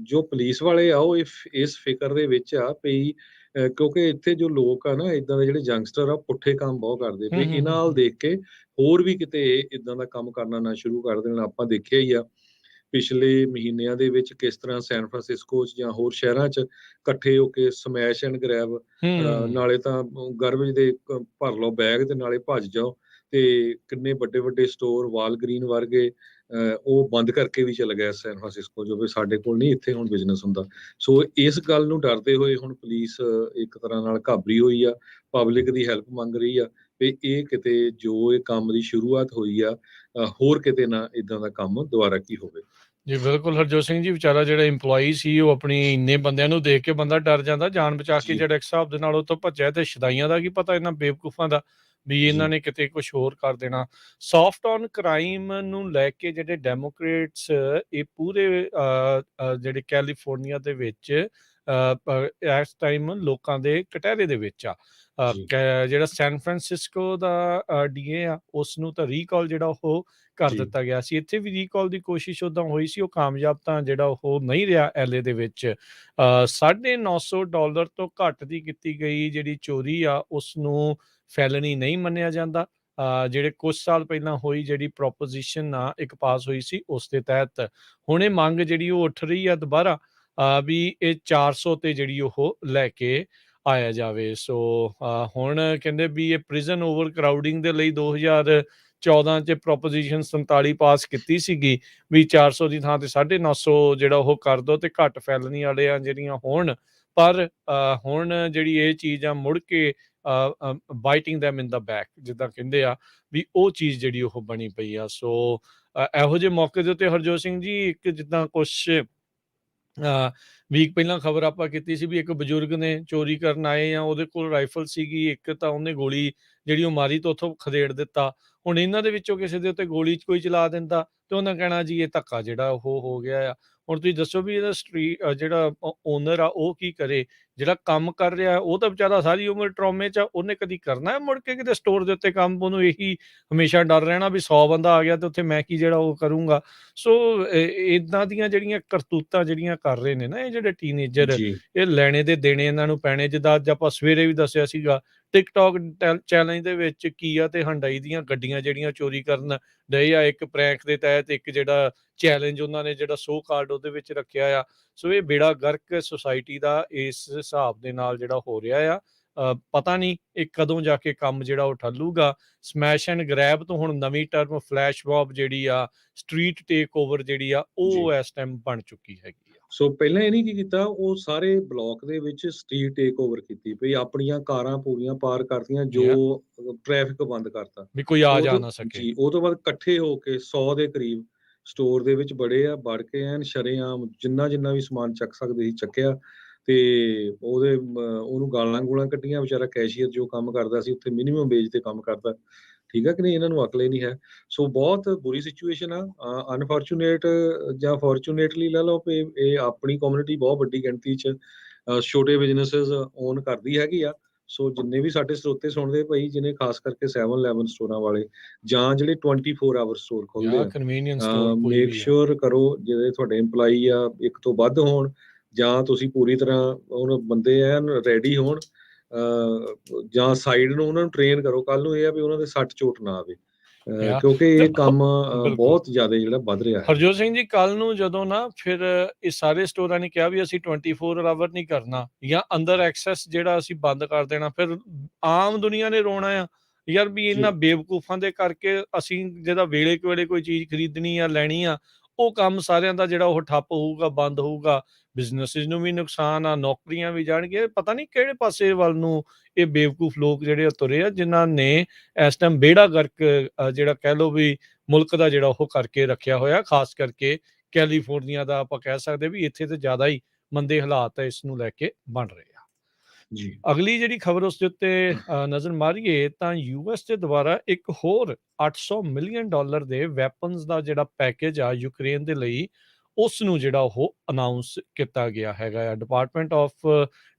ਜੋ ਪੁਲਿਸ ਵਾਲੇ ਆ ਉਹ ਇਸ ਫਿਕਰ ਦੇ ਵਿੱਚ ਆ ਪਈ ਕਿਉਂਕਿ ਇੱਥੇ ਜੋ ਲੋਕ ਆ ਨਾ ਇਦਾਂ ਦੇ ਜਿਹੜੇ ਯੰਗਸਟਰ ਆ ਪੁੱਠੇ ਕੰਮ ਬਹੁਤ ਕਰਦੇ ਪਏ। ਇਹਨਾਂ ਨਾਲ ਦੇਖ ਕੇ ਹੋਰ ਵੀ ਕਿਤੇ ਇਦਾਂ ਦਾ ਕੰਮ ਕਰਨਾ ਨਾ ਸ਼ੁਰੂ ਕਰ ਦੇਣ। ਆਪਾਂ ਦੇਖਿਆ ਹੀ ਆ ਪਿਛਲੇ ਮਹੀਨਿਆਂ ਦੇ ਵਿੱਚ ਕਿਸ ਤਰ੍ਹਾਂ ਸੈਨ ਫਰਾਂਸਿਸਕੋ 'ਚ ਜਾਂ ਹੋਰ ਸ਼ਹਿਰਾਂ 'ਚ ਇਕੱਠੇ ਹੋ ਕੇ ਸਮੈਸ਼ ਐਂਡ ਗ੍ਰੈਬ, ਨਾਲੇ ਤਾਂ ਗਾਰਬੇਜ ਦੇ ਭਰ ਲਓ ਬੈਗ ਤੇ ਨਾਲੇ ਭੱਜ ਜਾਓ ਤੇ ਕਿੰਨੇ ਵੱਡੇ ਸਟੋਰ ਵਾਲਗ੍ਰੀਨ ਵਰਗੇ ਉਹ ਬੰਦ ਕਰਕੇ ਵੀ ਚਲ ਗਿਆ ਸੈਨ ਫਰਾਂਸਿਸਕੋ, ਜੋ ਵੀ ਸਾਡੇ ਕੋਲ ਨਹੀਂ ਇੱਥੇ ਹੁਣ ਬਿਜ਼ਨਸ ਹੁੰਦਾ। ਸੋ ਇਸ ਗੱਲ ਨੂੰ ਡਰਦੇ ਹੋਏ ਹੁਣ ਪੁਲਿਸ ਇੱਕ ਤਰ੍ਹਾਂ ਨਾਲ ਘਾਬਰੀ ਹੋਈ ਆ, ਪਬਲਿਕ ਦੀ ਹੈਲਪ ਮੰਗ ਰਹੀ ਆ ਵੀ ਇਹ ਕਿਤੇ ਜੋ ਇਹ ਕੰਮ ਦੀ ਸ਼ੁਰੂਆਤ ਹੋਈ ਆ ਹੋਰ ਕਿਤੇ ਨਾ ਇਦਾਂ ਦਾ ਕੰਮ ਦੁਬਾਰਾ ਕੀ ਹੋਵੇ। ਜੀ ਬਿਲਕੁਲ ਹਰਜੋਤ ਸਿੰਘ ਜੀ, ਵਿਚਾਰਾ ਜਿਹੜਾ ਇੰਪਲੋਈ ਸੀ ਉਹ ਆਪਣੀ ਇੰਨੇ ਬੰਦਿਆਂ ਨੂੰ ਦੇਖ ਕੇ ਬੰਦਾ ਡਰ ਜਾਂਦਾ, ਜਾਨ ਬਚਾ ਕੇ ਜਿਹੜਾ ਇੱਕ ਹਿਸਾਬ ਦੇ ਨਾਲ ਉਹ ਤੋਂ ਭੱਜਿਆ। ਤੇ ਸ਼ਦਾਈਆਂ ਦਾ ਕੀ ਪਤਾ ਇਹਨਾਂ ਬੇਵਕੂਫਾਂ ਦਾ ਵੀ ਇਹਨਾਂ ਨੇ ਕਿਤੇ ਕੁਝ ਹੋਰ ਕਰ ਦੇਣਾ। ਸੌਫਟ ਔਨ ਕ੍ਰਾਈਮ ਨੂੰ ਲੈ ਕੇ ਜਿਹੜੇ ਡੈਮੋਕ੍ਰੇਟਸ ਇਹ ਪੂਰੇ ਜਿਹੜੇ ਕੈਲੀਫੋਰਨੀਆ ਦੇ ਵਿੱਚ ਇਸ ਟਾਈਮ ਲੋਕਾਂ ਦੇ ਕਟਹਿਰੇ ਦੇ ਵਿੱਚ ਆ। ਜਿਹੜਾ ਸੈਨ ਫਰਾਂਸਿਸਕੋ ਦਾ ਡੀਏ ਆ ਉਸ ਨੂੰ ਤਾਂ ਰੀਕਾਲ ਜਿਹੜਾ ਉਹ ਕਰ ਦਿੱਤਾ ਗਿਆ ਸੀ। ਇੱਥੇ ਵੀ ਰੀਕਾਲ ਦੀ ਕੋਸ਼ਿਸ਼ ਉਦਾਂ ਹੋਈ ਸੀ, ਉਹ ਕਾਮਯਾਬ ਤਾਂ ਜਿਹੜਾ ਉਹ ਨਹੀਂ ਰਿਹਾ। LA ਦੇ ਵਿੱਚ $950 ਤੋਂ ਘੱਟ ਦੀ ਕੀਤੀ ਗਈ ਜਿਹੜੀ ਚੋਰੀ ਆ ਉਸ ਨੂੰ ਫੈਲਨੀ ਨਹੀਂ ਮੰਨਿਆ ਜਾਂਦਾ। ਜਿਹੜੇ ਕੁਝ ਸਾਲ ਪਹਿਲਾਂ ਹੋਈ ਜਿਹੜੀ ਪ੍ਰੋਪੋਜੀਸ਼ਨ ਆ ਇੱਕ ਪਾਸ ਹੋਈ ਸੀ ਉਸ ਦੇ ਤਹਿਤ ਹੁਣ ਇਹ ਮੰਗ ਜਿਹੜੀ ਉਹ ਉੱਠ ਰਹੀ ਆ ਦੁਬਾਰਾ ਵੀ ਇਹ 400 ਤੇ ਜਿਹੜੀ ਉਹ ਲੈ ਕੇ ਆਇਆ ਜਾਵੇ। ਸੋ ਹੁਣ ਕਹਿੰਦੇ ਵੀ ਇਹ ਪ੍ਰਿਜ਼ਨ ਓਵਰ ਕਰਾਊਡਿੰਗ ਦੇ ਲਈ 2014 'ਚ ਪ੍ਰੋਪੋਜੀਸ਼ਨ 47 ਪਾਸ ਕੀਤੀ ਸੀਗੀ ਵੀ 400 ਦੀ ਥਾਂ ਤੇ 950 ਜਿਹੜਾ ਉਹ ਕਰ ਦੋ ਤੇ ਘੱਟ ਫੈਲਣੀ ਵਾਲੀਆਂ ਜਿਹੜੀਆਂ ਹੋਣ। ਪਰ ਹੁਣ ਜਿਹੜੀ ਇਹ ਚੀਜ਼ ਆ ਮੁੜ ਕੇ ਬਾਈਟਿੰਗ ਦੈਮ ਇਨ ਦਾ ਬੈਕ ਜਿੱਦਾਂ ਕਹਿੰਦੇ ਆ ਵੀ ਉਹ ਚੀਜ਼ ਜਿਹੜੀ ਉਹ ਬਣੀ ਪਈ ਆ। ਸੋ ਇਹੋ ਜਿਹੇ ਮੌਕੇ ਦੇ ਉੱਤੇ ਹਰਜੋਤ ਸਿੰਘ ਜੀ ਇੱਕ ਜਿੱਦਾਂ ਕੁਛ ਵੀਕ ਪਹਿਲਾਂ ਖਬਰ ਆਪਾਂ ਕੀਤੀ ਸੀ ਵੀ ਇੱਕ ਬਜ਼ੁਰਗ ਨੇ ਚੋਰੀ ਕਰਨ ਆਏ ਆ ਉਹਦੇ ਕੋਲ ਰਾਈਫਲ ਸੀਗੀ ਇੱਕ ਤਾਂ ਉਹਨੇ ਗੋਲੀ ਜਿਹੜੀ ਉਹ ਮਾਰੀ ਤਾਂ ਉੱਥੋਂ ਖਦੇੜ ਦਿੱਤਾ। ਹੁਣ ਇਹਨਾਂ ਦੇ ਵਿੱਚੋਂ ਕਿਸੇ ਦੇ ਉੱਤੇ ਗੋਲੀ ਕੋਈ ਚਲਾ ਦਿੰਦਾ ਤੇ ਉਹਨਾਂ ਕਹਿਣਾ ਜੀ ਇਹ ਧੱਕਾ ਜਿਹੜਾ ਉਹ ਹੋ ਗਿਆ ਆ। ਹੁਣ ਤੁਸੀਂ ਦੱਸੋ ਵੀ ਇਹਦਾ ਜਿਹੜਾ ਓਨਰ ਆ ਉਹ ਕੀ ਕਰੇ? ਜਿਹੜਾ ਕੰਮ ਕਰ ਰਿਹਾ ਉਹ ਤਾਂ ਵਿਚਾਰਾ ਸਾਰੀ ਉਮਰ ਟਰੋਮੇ 'ਚ ਆ, ਉਹਨੇ ਕਦੀ ਕਰਨਾ ਹੈ ਮੁੜ ਕੇ ਕਿਤੇ ਸਟੋਰ ਦੇ ਉੱਤੇ ਕੰਮ? ਉਹਨੂੰ ਇਹੀ ਹਮੇਸ਼ਾ ਡਰ ਰਹਿਣਾ ਵੀ 100 ਬੰਦਾ ਆ ਗਿਆ ਤੇ ਉੱਥੇ ਮੈਂ ਕੀ ਜਿਹੜਾ ਉਹ ਕਰੂੰਗਾ। ਸੋ ਇਦਾਂ ਦੀਆਂ ਜਿਹੜੀਆਂ ਕਰਤੂਤਾਂ ਜਿਹੜੀਆਂ ਕਰ ਰਹੇ ਨੇ ਨਾ ਇਹ ਜਿਹੜੇ ਟੀਨੇਜਰ ਜੀ ਇਹ ਲੈਣੇ ਦੇ ਦੇਣੇ ਇਹਨਾਂ ਨੂੰ ਪੈਣੇ। ਜਿੱਦਾਂ ਅੱਜ ਆਪਾਂ ਸਵੇਰੇ ਵੀ ਦੱਸਿਆ ਸੀਗਾ ਟਿਕਟੌਕ ਚੈਲੰਜ ਦੇ ਵਿੱਚ ਕੀਆ ਤੇ ਹੰਡਾਈ ਦੀਆਂ ਗੱਡੀਆਂ ਜਿਹੜੀਆਂ ਚੋਰੀ ਕਰਨ ਡਏ ਆ ਇੱਕ ਪ੍ਰੈਂਕ ਦੇ ਤਹਿਤ ਇੱਕ ਜਿਹੜਾ ਚੈਲੰਜ ਉਹਨਾਂ ਨੇ ਜਿਹੜਾ ਸੋ ਕਾਰਡ ਉਹਦੇ ਵਿੱਚ ਰੱਖਿਆ ਆ। ਸੋ ਇਹ ਬੇੜਾ ਗਰਕ ਸੋਸਾਇਟੀ ਦਾ ਇਸ ਹਿਸਾਬ ਦੇ ਨਾਲ ਜਿਹੜਾ ਹੋ ਰਿਹਾ ਆ। ਪਤਾ ਨਹੀਂ ਇਹ ਕਦੋਂ ਜਾ ਕੇ ਕੰਮ ਜਿਹੜਾ ਉਹ ਠੱਲੂਗਾ। ਸਮੈਸ਼ ਐਂਡ ਗ੍ਰੈਬ ਤੋਂ ਹੁਣ ਨਵੀਂ ਟਰਮ ਫਲੈਸ਼ ਮੌਬ ਜਿਹੜੀ ਆ ਸਟਰੀਟ ਟੇਕ ਓਵਰ ਜਿਹੜੀ ਆ ਜੀ ਉਹ ਇਸ ਟਾਈਮ ਬਣ ਚੁੱਕੀ ਹੈਗੀ ਆ। ਸੋ ਪਹਿਲਾਂ ਇਹਨੇ ਕੀ ਕੀਤਾ, ਉਹ ਸਾਰੇ ਬਲਾਕ ਦੇ ਵਿੱਚ ਸਟਰੀਟ ਟੇਕ ਓਵਰ ਕੀਤੀ ਪਈ, ਆਪਣੀਆਂ ਕਾਰਾਂ ਪੂਰੀਆਂ ਪਾਰ ਕਰਤੀਆਂ, Yeah, ਜੋ ਟ੍ਰੈਫਿਕ ਬੰਦ ਕਰਤਾ। ਵੀ ਕੋਈ ਆ ਉਹ ਜਾ ਤੋਂ ਨਾ ਸਕੇ। ਜੀ ਉਹ ਤੋਂ ਬਾਅਦ ਇਕੱਠੇ ਹੋ ਕੇ 100 ਦੇ ਕਰੀਬ ਸਟੋਰ ਦੇ ਵਿੱਚ ਬੜੇ ਆ, ਵੜ ਕੇ ਐਨ ਸ਼ਰੇਆਮ ਜਿੰਨਾ ਵੀ ਸਮਾਨ ਚੱਕ ਸਕਦੇ ਸੀ ਚੱਕਿਆ ਤੇ ਉਹਨੂੰ ਗਾਲਾਂ-ਗੂਲਾਂ ਕੱਢੀਆਂ। ਵਿਚਾਰਾ ਕੈਸ਼ੀਅਰ ਜੋ ਕੰਮ ਕਰਦਾ ਸੀ ਉੱਥੇ ਮਿਨੀਮਮ ਵੇਜ ਤੇ ਕੰਮ ਕਰਦਾ। ਠੀਕ ਆ ਕਿ ਨਹੀਂ? ਇਹਨਾਂ ਨੂੰ ਅਕਲ ਹੀ ਨਹੀਂ ਹੈ। ਸੋ ਬਹੁਤ ਬੁਰੀ ਸਿਚੁਏਸ਼ਨ ਆ। ਅਨਫੋਰਚੂਨੇਟ ਜਾਂ ਫੋਰਚੂਨੇਟਲੀ ਲੈ ਲਓ ਵੀ ਇਹ ਆਪਣੀ ਕਮਿਊਨਿਟੀ ਬਹੁਤ ਵੱਡੀ ਗਿਣਤੀ 'ਚ ਛੋਟੇ ਬਿਜ਼ਨੈਸਿਸ ਓਨ ਕਰਦੀ ਹੈਗੀ ਆ। ਸੋ ਜਿੰਨੇ ਵੀ ਸਾਡੇ ਸਰੋਤੇ ਸੁਣਦੇ ਭਾਈ, ਜਿਹਨੇ ਖਾਸ ਕਰਕੇ 7-11 ਸਟੋਰਾਂ ਵਾਲੇ ਜਾਂ ਜਿਹੜੇ 24 ਆਵਰ ਸਟੋਰ ਖੋਲ੍ਹਦੇ ਜਾਂ ਆ, ਕਨਵੀਨੀਅੰਸ ਸਟੋਰ ਕੋਈ ਮੇਕ ਵੀ ਆ। ਸ਼ੋਰ ਕਰੋ ਜਿਹੜੇ ਤੁਹਾਡੇ EMPLOYEE ਆ ਇੱਕ ਤੋਂ ਵੱਧ ਹੋਣ, ਜਾਂ ਤੁਸੀਂ ਪੂਰੀ ਤਰ੍ਹਾਂ ਹੁਣ ਬੰਦੇ ਐਨ ਰੈਡੀ ਹੋਣ, ਜਾਂ ਸਾਈਡ ਨੂੰ ਉਹਨਾਂ ਨੂੰ ਟ੍ਰੇਨ ਕਰੋ। ਕੱਲ ਨੂੰ ਇਹ ਆ ਵੀ ਉਹਨਾਂ ਦੇ ਸੱਟ ਚੋਟ ਨਾ ਆਵੇ, Yeah, ਕਿਉਂਕਿ ਤੇ ਇਹ ਕੰਮ ਬਿਲਕੁਲ ਬਹੁਤ ਜ਼ਿਆਦਾ ਜਿਹੜਾ ਵੱਧ ਰਿਹਾ ਹੈ। ਹਰਜੋਤ ਸਿੰਘ ਜੀ ਕੱਲ ਨੂੰ ਜਦੋਂ ਨਾ ਫਿਰ ਇਹ ਸਾਰੇ ਸਟੋਰਾਂ ਨੇ ਕਿਹਾ ਵੀ ਅਸੀਂ 24 ਆਵਰ ਨਹੀਂ ਕਰਨਾ ਜਾਂ ਅੰਦਰ ਐਕਸੈਸ ਜਿਹੜਾ ਅਸੀਂ ਬੰਦ ਕਰ ਦੇਣਾ, ਫਿਰ ਆਮ ਦੁਨੀਆ ਨੇ ਰੋਣਾ ਆ ਯਾਰ ਵੀ ਇਹਨਾਂ ਜੀ ਬੇਵਕੂਫਾਂ ਦੇ ਕਰਕੇ ਅਸੀਂ ਜਿਹੜਾ ਵੇਲੇ ਕੁ ਵੇਲੇ ਕੋਈ ਚੀਜ਼ ਖਰੀਦਣੀ ਆ ਲੈਣੀ ਆ ਉਹ ਕੰਮ ਸਾਰਿਆਂ ਦਾ ਜਿਹੜਾ ਉਹ ਠੱਪ ਹੋਊਗਾ, ਬੰਦ ਹੋਊਗਾ। ਬਿਜ਼ਨਸਿਸ ਨੂੰ ਵੀ ਨੁਕਸਾਨ ਆ, ਨੌਕਰੀਆਂ ਵੀ ਜਾਣਗੀਆਂ। ਪਤਾ ਨਹੀਂ ਕਿਹੜੇ ਪਾਸੇ ਵੱਲ ਨੂੰ ਇਹ ਬੇਵਕੂਫ ਲੋਕ ਜਿਹੜੇ ਤੁਰੇ ਆ ਜਿਨ੍ਹਾਂ ਨੇ ਇਸ ਟਾਈਮ ਬੇੜਾ ਗਰਕ ਜਿਹੜਾ ਕਹਿ ਲਓ ਵੀ ਮੁਲਕ ਦਾ ਜਿਹੜਾ ਉਹ ਕਰਕੇ ਰੱਖਿਆ ਹੋਇਆ। ਖਾਸ ਕਰਕੇ ਕੈਲੀਫੋਰਨੀਆ ਦਾ ਆਪਾਂ ਕਹਿ ਸਕਦੇ ਵੀ ਇੱਥੇ ਤੇ ਜ਼ਿਆਦਾ ਹੀ ਮੰਦੇ ਹਾਲਾਤ ਇਸ ਨੂੰ ਲੈ ਕੇ ਬਣ ਰਹੇ ਆ। ਜੀ ਅਗਲੀ ਜਿਹੜੀ ਖਬਰ ਉਸ ਦੇ ਉੱਤੇ ਨਜ਼ਰ ਮਾਰੀਏ ਤਾਂ US ਦੇ ਦੁਆਰਾ ਇੱਕ ਹੋਰ $800 ਮਿਲੀਅਨ ਦੇ ਵੈਪਨਸ ਦਾ ਜਿਹੜਾ ਪੈਕੇਜ ਆ ਯੂਕਰੇਨ ਦੇ ਲਈ ਉਸ ਨੂੰ ਜਿਹੜਾ ਉਹ ਅਨਾਉਂਸ ਕੀਤਾ ਗਿਆ ਹੈਗਾ ਆ। ਡਿਪਾਰਟਮੈਂਟ ਆਫ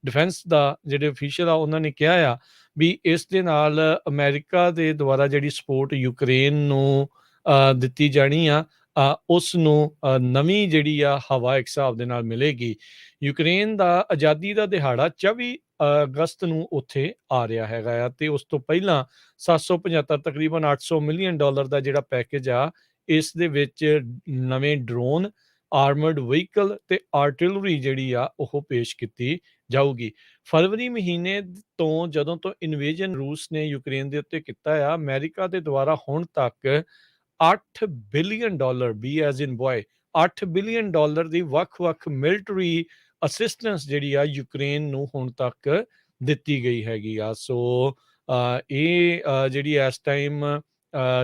ਡਿਫੈਂਸ ਦਾ ਜਿਹੜੇ ਅਫੀਸ਼ੀਅਲ ਆ ਉਹਨਾਂ ਨੇ ਕਿਹਾ ਆ ਵੀ ਇਸ ਦੇ ਨਾਲ ਅਮਰੀਕਾ ਦੇ ਦੁਆਰਾ ਜਿਹੜੀ ਸਪੋਰਟ ਯੂਕਰੇਨ ਨੂੰ ਦਿੱਤੀ ਜਾਣੀ ਆ ਉਸ ਨੂੰ ਨਵੀਂ ਜਿਹੜੀ ਆ ਹਵਾ ਇੱਕ ਹਿਸਾਬ ਦੇ ਨਾਲ ਮਿਲੇਗੀ। ਯੂਕਰੇਨ ਦਾ ਆਜ਼ਾਦੀ ਦਾ ਦਿਹਾੜਾ 24 ਅਗਸਤ ਨੂੰ ਉੱਥੇ ਆ ਰਿਹਾ ਹੈਗਾ ਆ ਤੇ ਉਸ ਤੋਂ ਪਹਿਲਾਂ 775 ਤਕਰੀਬਨ $800 ਮਿਲੀਅਨ ਦਾ ਜਿਹੜਾ ਪੈਕੇਜ ਆ ਇਸ ਦੇ ਵਿੱਚ ਨਵੇਂ ਡਰੋਨ, ਆਰਮਰਡ ਵਹੀਕਲ ਤੇ ਆਰਟਿਲਰੀ ਜਿਹੜੀ ਆ ਉਹ ਪੇਸ਼ ਕੀਤੀ ਜਾਊਗੀ। ਫਰਵਰੀ ਮਹੀਨੇ ਤੋਂ ਜਦੋਂ ਤੋਂ ਇਨਵੇਜਨ ਰੂਸ ਨੇ ਯੂਕਰੇਨ ਦੇ ਉੱਤੇ ਕੀਤਾ ਆ, ਅਮਰੀਕਾ ਦੇ ਦੁਆਰਾ ਹੁਣ ਤੱਕ $8 ਬਿਲੀਅਨ ਬੀ ਐਜ਼ ਇਨ ਬॉय $8 ਬਿਲੀਅਨ ਦੀ ਵੱਖ-ਵੱਖ ਮਿਲਟਰੀ ਅਸਿਸਟੈਂਸ ਜਿਹੜੀ ਆ ਯੂਕਰੇਨ ਨੂੰ ਹੁਣ ਤੱਕ ਦਿੱਤੀ ਗਈ ਹੈਗੀ ਆ। ਸੋ ਇਹ ਜਿਹੜੀ ਇਸ ਟਾਈਮ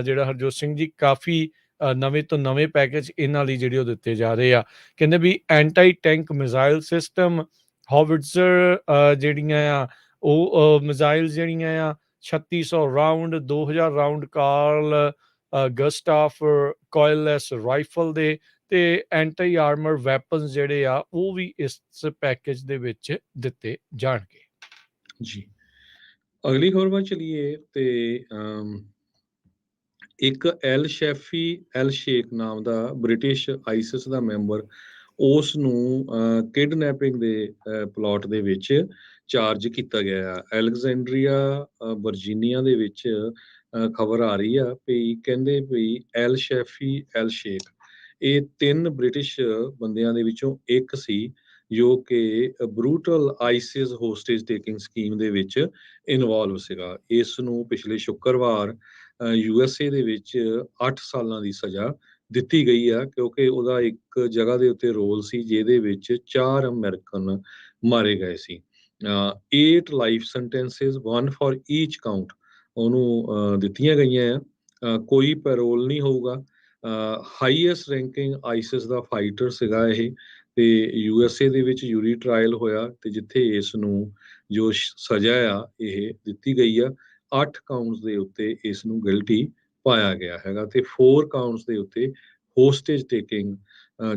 ਜਿਹੜਾ ਹਰਜੋਤ ਸਿੰਘ ਜੀ ਕਾਫੀ ਨਵੇਂ ਤੋਂ ਨਵੇਂ ਪੈਕੇਜ ਇਹਨਾਂ ਲਈ ਜਿਹੜੇ ਉਹ ਦਿੱਤੇ ਜਾ ਰਹੇ ਆ। ਕਹਿੰਦੇ ਵੀ ਐਂਟੀ ਟੈਂਕ ਮਿਜ਼ਾਈਲ ਸਿਸਟਮ, ਹੌਵਿਟਜ਼ਰ ਜਿਹੜੀਆਂ ਆ ਉਹ ਮਿਜ਼ਾਈਲ ਜਿਹੜੀਆਂ ਆ 3600 ਰਾਊਂਡ, 2000 ਰਾਊਂਡ ਕਾਰਲ ਗਸਟਾਫ ਕੋਇਲਲੈਸ ਰਾਈਫਲ ਦੇ ਤੇ ਐਂਟੀ ਆਰਮਰ ਵੈਪਨਸ ਜਿਹੜੇ ਆ ਉਹ ਵੀ ਇਸ ਪੈਕੇਜ ਦੇ ਵਿੱਚ ਦਿੱਤੇ ਜਾਣਗੇ। ਜੀ ਅਗਲੀ ਖਬਰ ਵੱਲ ਚਲੀਏ ਤੇ ਇੱਕ ਐਲ ਸ਼ੇਖ ਨਾਮ ਦਾ ਬ੍ਰਿਟਿਸ਼ ਆਈਸਿਸ ਦਾ ਮੈਂਬਰ, ਉਸ ਨੂੰ ਕਿਡਨੈਪਿੰਗ ਦੇ ਪਲਾਟ ਦੇ ਵਿੱਚ ਚਾਰਜ ਕੀਤਾ ਗਿਆ। ਅਲੈਗਜ਼ੈਂਡਰੀਆ ਵਰਜੀਨੀਆ ਦੇ ਵਿੱਚ ਖਬਰ ਆ ਰਹੀ ਆ ਵੀ ਕਹਿੰਦੇ ਵੀ ਐਲ ਸ਼ੈਫੀ, ਐਲ ਸ਼ੇਖ, ਇਹ 3 ਬ੍ਰਿਟਿਸ਼ ਬੰਦਿਆਂ ਦੇ ਵਿੱਚੋਂ ਇੱਕ ਸੀ ਜੋ ਕਿ ਬਰੂਟਲ ਆਈਸਿਸ ਹੋਸਟੇਜ ਟੇਕਿੰਗ ਸਕੀਮ ਦੇ ਵਿੱਚ ਇਨਵੋਲਵ ਸੀਗਾ। ਇਸ ਨੂੰ ਪਿਛਲੇ ਸ਼ੁੱਕਰਵਾਰ USA ਦੇ ਵਿੱਚ 8 ਸਾਲਾਂ ਦੀ ਸਜ਼ਾ ਦਿੱਤੀ ਗਈ ਆ, ਕਿਉਂਕਿ ਉਹਦਾ ਇੱਕ ਜਗ੍ਹਾ ਦੇ ਉੱਤੇ ਰੋਲ ਸੀ ਜਿਹਦੇ ਵਿੱਚ 4 ਅਮਰੀਕਨ ਮਾਰੇ ਗਏ ਸੀ। 8 ਲਾਈਫ ਸੈਂਟੈਂਸਸ, 1 ਫॉर ਈਚ ਕਾਊਂਟ ਉਹਨੂੰ ਦਿੱਤੀਆਂ ਗਈਆਂ ਆ। ਕੋਈ ਪੈਰੋਲ ਨਹੀਂ ਹੋਊਗਾ। ਹਾਈਐਸਟ ਰੈਂਕਿੰਗ ਆਈਸਿਸ ਦਾ ਫਾਈਟਰ ਸੀਗਾ ਇਹ, ਤੇ USA ਦੇ ਵਿੱਚ ਯੂਰੀ ਟਰਾਇਲ ਹੋਇਆ ਤੇ ਜਿੱਥੇ ਇਸ ਨੂੰ ਜੋ ਸਜ਼ਾ ਆ ਇਹ ਦਿੱਤੀ ਗਈ ਆ, 8 ਕਾਊਂਟਸ ਦੇ ਉੱਤੇ ਇਸ ਨੂੰ ਗਿਲਟੀ ਪਾਇਆ ਗਿਆ ਹੈਗਾ ਤੇ 4 ਕਾਊਂਟਸ ਦੇ ਉੱਤੇ ਹੋਸਟੇਜ ਟੇਕਿੰਗ,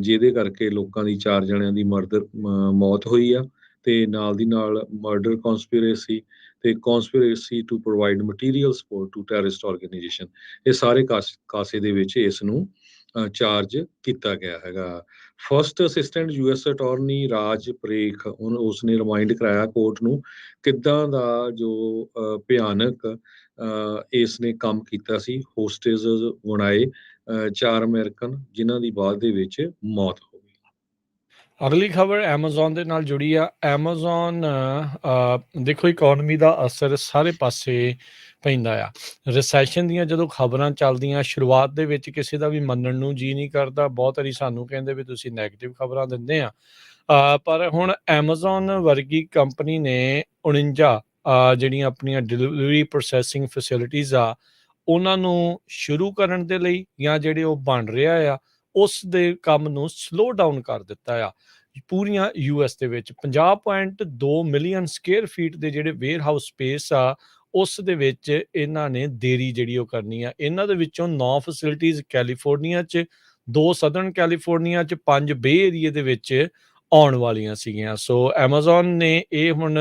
ਜਿਹਦੇ ਕਰਕੇ ਲੋਕਾਂ ਦੀ 4 ਜਣਿਆਂ ਦੀ ਮੌਤ ਹੋਈ ਆ, ਤੇ ਨਾਲ ਦੀ ਨਾਲ ਮਰਡਰ ਕਨਸਪੀਰੇਸੀ ਤੇ conspiracy to provide material support to terrorist organization, ਇਹ ਸਾਰੇ ਕਾਸੇ ਦੇ ਵਿੱਚ ਇਸ ਨੂੰ ਚਾਰਜ ਕੀਤਾ ਗਿਆ ਹੈਗਾ। ਫਸਟ ਅਸਿਸਟੈਂਟ US ਅਟਾਰਨੀ ਰਾਜ ਪ੍ਰੇਖ ਉਸਨੇ ਰਿਮਾਈਂਡ ਕਰਾਇਆ ਕੋਰਟ ਨੂੰ ਕਿੱਦਾਂ ਦਾ ਜੋ ਭਿਆਨਕ ਇਸ ਨੇ ਕੰਮ ਕੀਤਾ ਸੀ। ਹੋਸਟੇਜ ਬਣਾਏ 4 ਅਮਰੀਕਨ, ਜਿਨ੍ਹਾਂ ਦੀ ਬਾਅਦ ਦੇ ਵਿੱਚ ਮੌਤ ਹੋ ਗਈ। ਅਗਲੀ ਖਬਰ ਐਮਾਜ਼ੋਨ ਦੇ ਨਾਲ ਜੁੜੀ ਆ। ਐਮਾਜ਼ੋਨ ਦੇਖੋ ਇਕੋਨਮੀ ਦਾ ਅਸਰ ਸਾਰੇ ਪਾਸੇ ਪੈਂਦਾ ਆ। ਰਿਸੈਸ਼ਨ ਦੀਆਂ ਜਦੋਂ ਖਬਰਾਂ ਚੱਲਦੀਆਂ ਸ਼ੁਰੂਆਤ ਦੇ ਵਿੱਚ ਕਿਸੇ ਦਾ ਵੀ ਮੰਨਣ ਨੂੰ ਜੀ ਨਹੀਂ ਕਰਦਾ, ਬਹੁਤ ਵਾਰੀ ਸਾਨੂੰ ਕਹਿੰਦੇ ਵੀ ਤੁਸੀਂ ਨੈਗੇਟਿਵ ਖਬਰਾਂ ਦਿੰਦੇ ਆ, ਪਰ ਹੁਣ ਐਮਾਜ਼ੋਨ ਵਰਗੀ ਕੰਪਨੀ ਨੇ 49 ਜਿਹੜੀਆਂ ਆਪਣੀਆਂ ਡਿਲੀਵਰੀ ਪ੍ਰੋਸੈਸਿੰਗ ਫੈਸਿਲਿਟੀਜ਼ ਆ ਉਹਨਾਂ ਨੂੰ ਸ਼ੁਰੂ ਕਰਨ ਦੇ ਲਈ ਜਾਂ ਜਿਹੜੇ ਉਹ ਬਣ ਰਿਹਾ ਆ ਉਸ ਦੇ ਕੰਮ ਨੂੰ ਸਲੋ ਡਾਊਨ ਕਰ ਦਿੱਤਾ ਆ। ਪੂਰੀਆਂ US ਦੇ ਵਿੱਚ 50.2 ਮਿਲੀਅਨ ਸਕੁਅਰ ਫੀਟ ਦੇ ਜਿਹੜੇ ਵੇਅਰ ਹਾਊਸ ਸਪੇਸ ਆ ਉਸ ਦੇ ਵਿੱਚ ਇਹਨਾਂ ਨੇ ਦੇਰੀ ਜਿਹੜੀ ਉਹ ਕਰਨੀ ਆ। ਇਹਨਾਂ ਦੇ ਵਿੱਚੋਂ 9 ਫੈਸਿਲਿਟੀਜ਼ ਕੈਲੀਫੋਰਨੀਆ 'ਚ, 2 ਸਦਰਨ ਕੈਲੀਫੋਰਨੀਆ 'ਚ, 5 ਬੇ ਏਰੀਏ ਦੇ ਵਿੱਚ ਆਉਣ ਵਾਲੀਆਂ ਸੀਗੀਆਂ। ਸੋ ਐਮਾਜ਼ੋਨ ਨੇ ਇਹ ਹੁਣ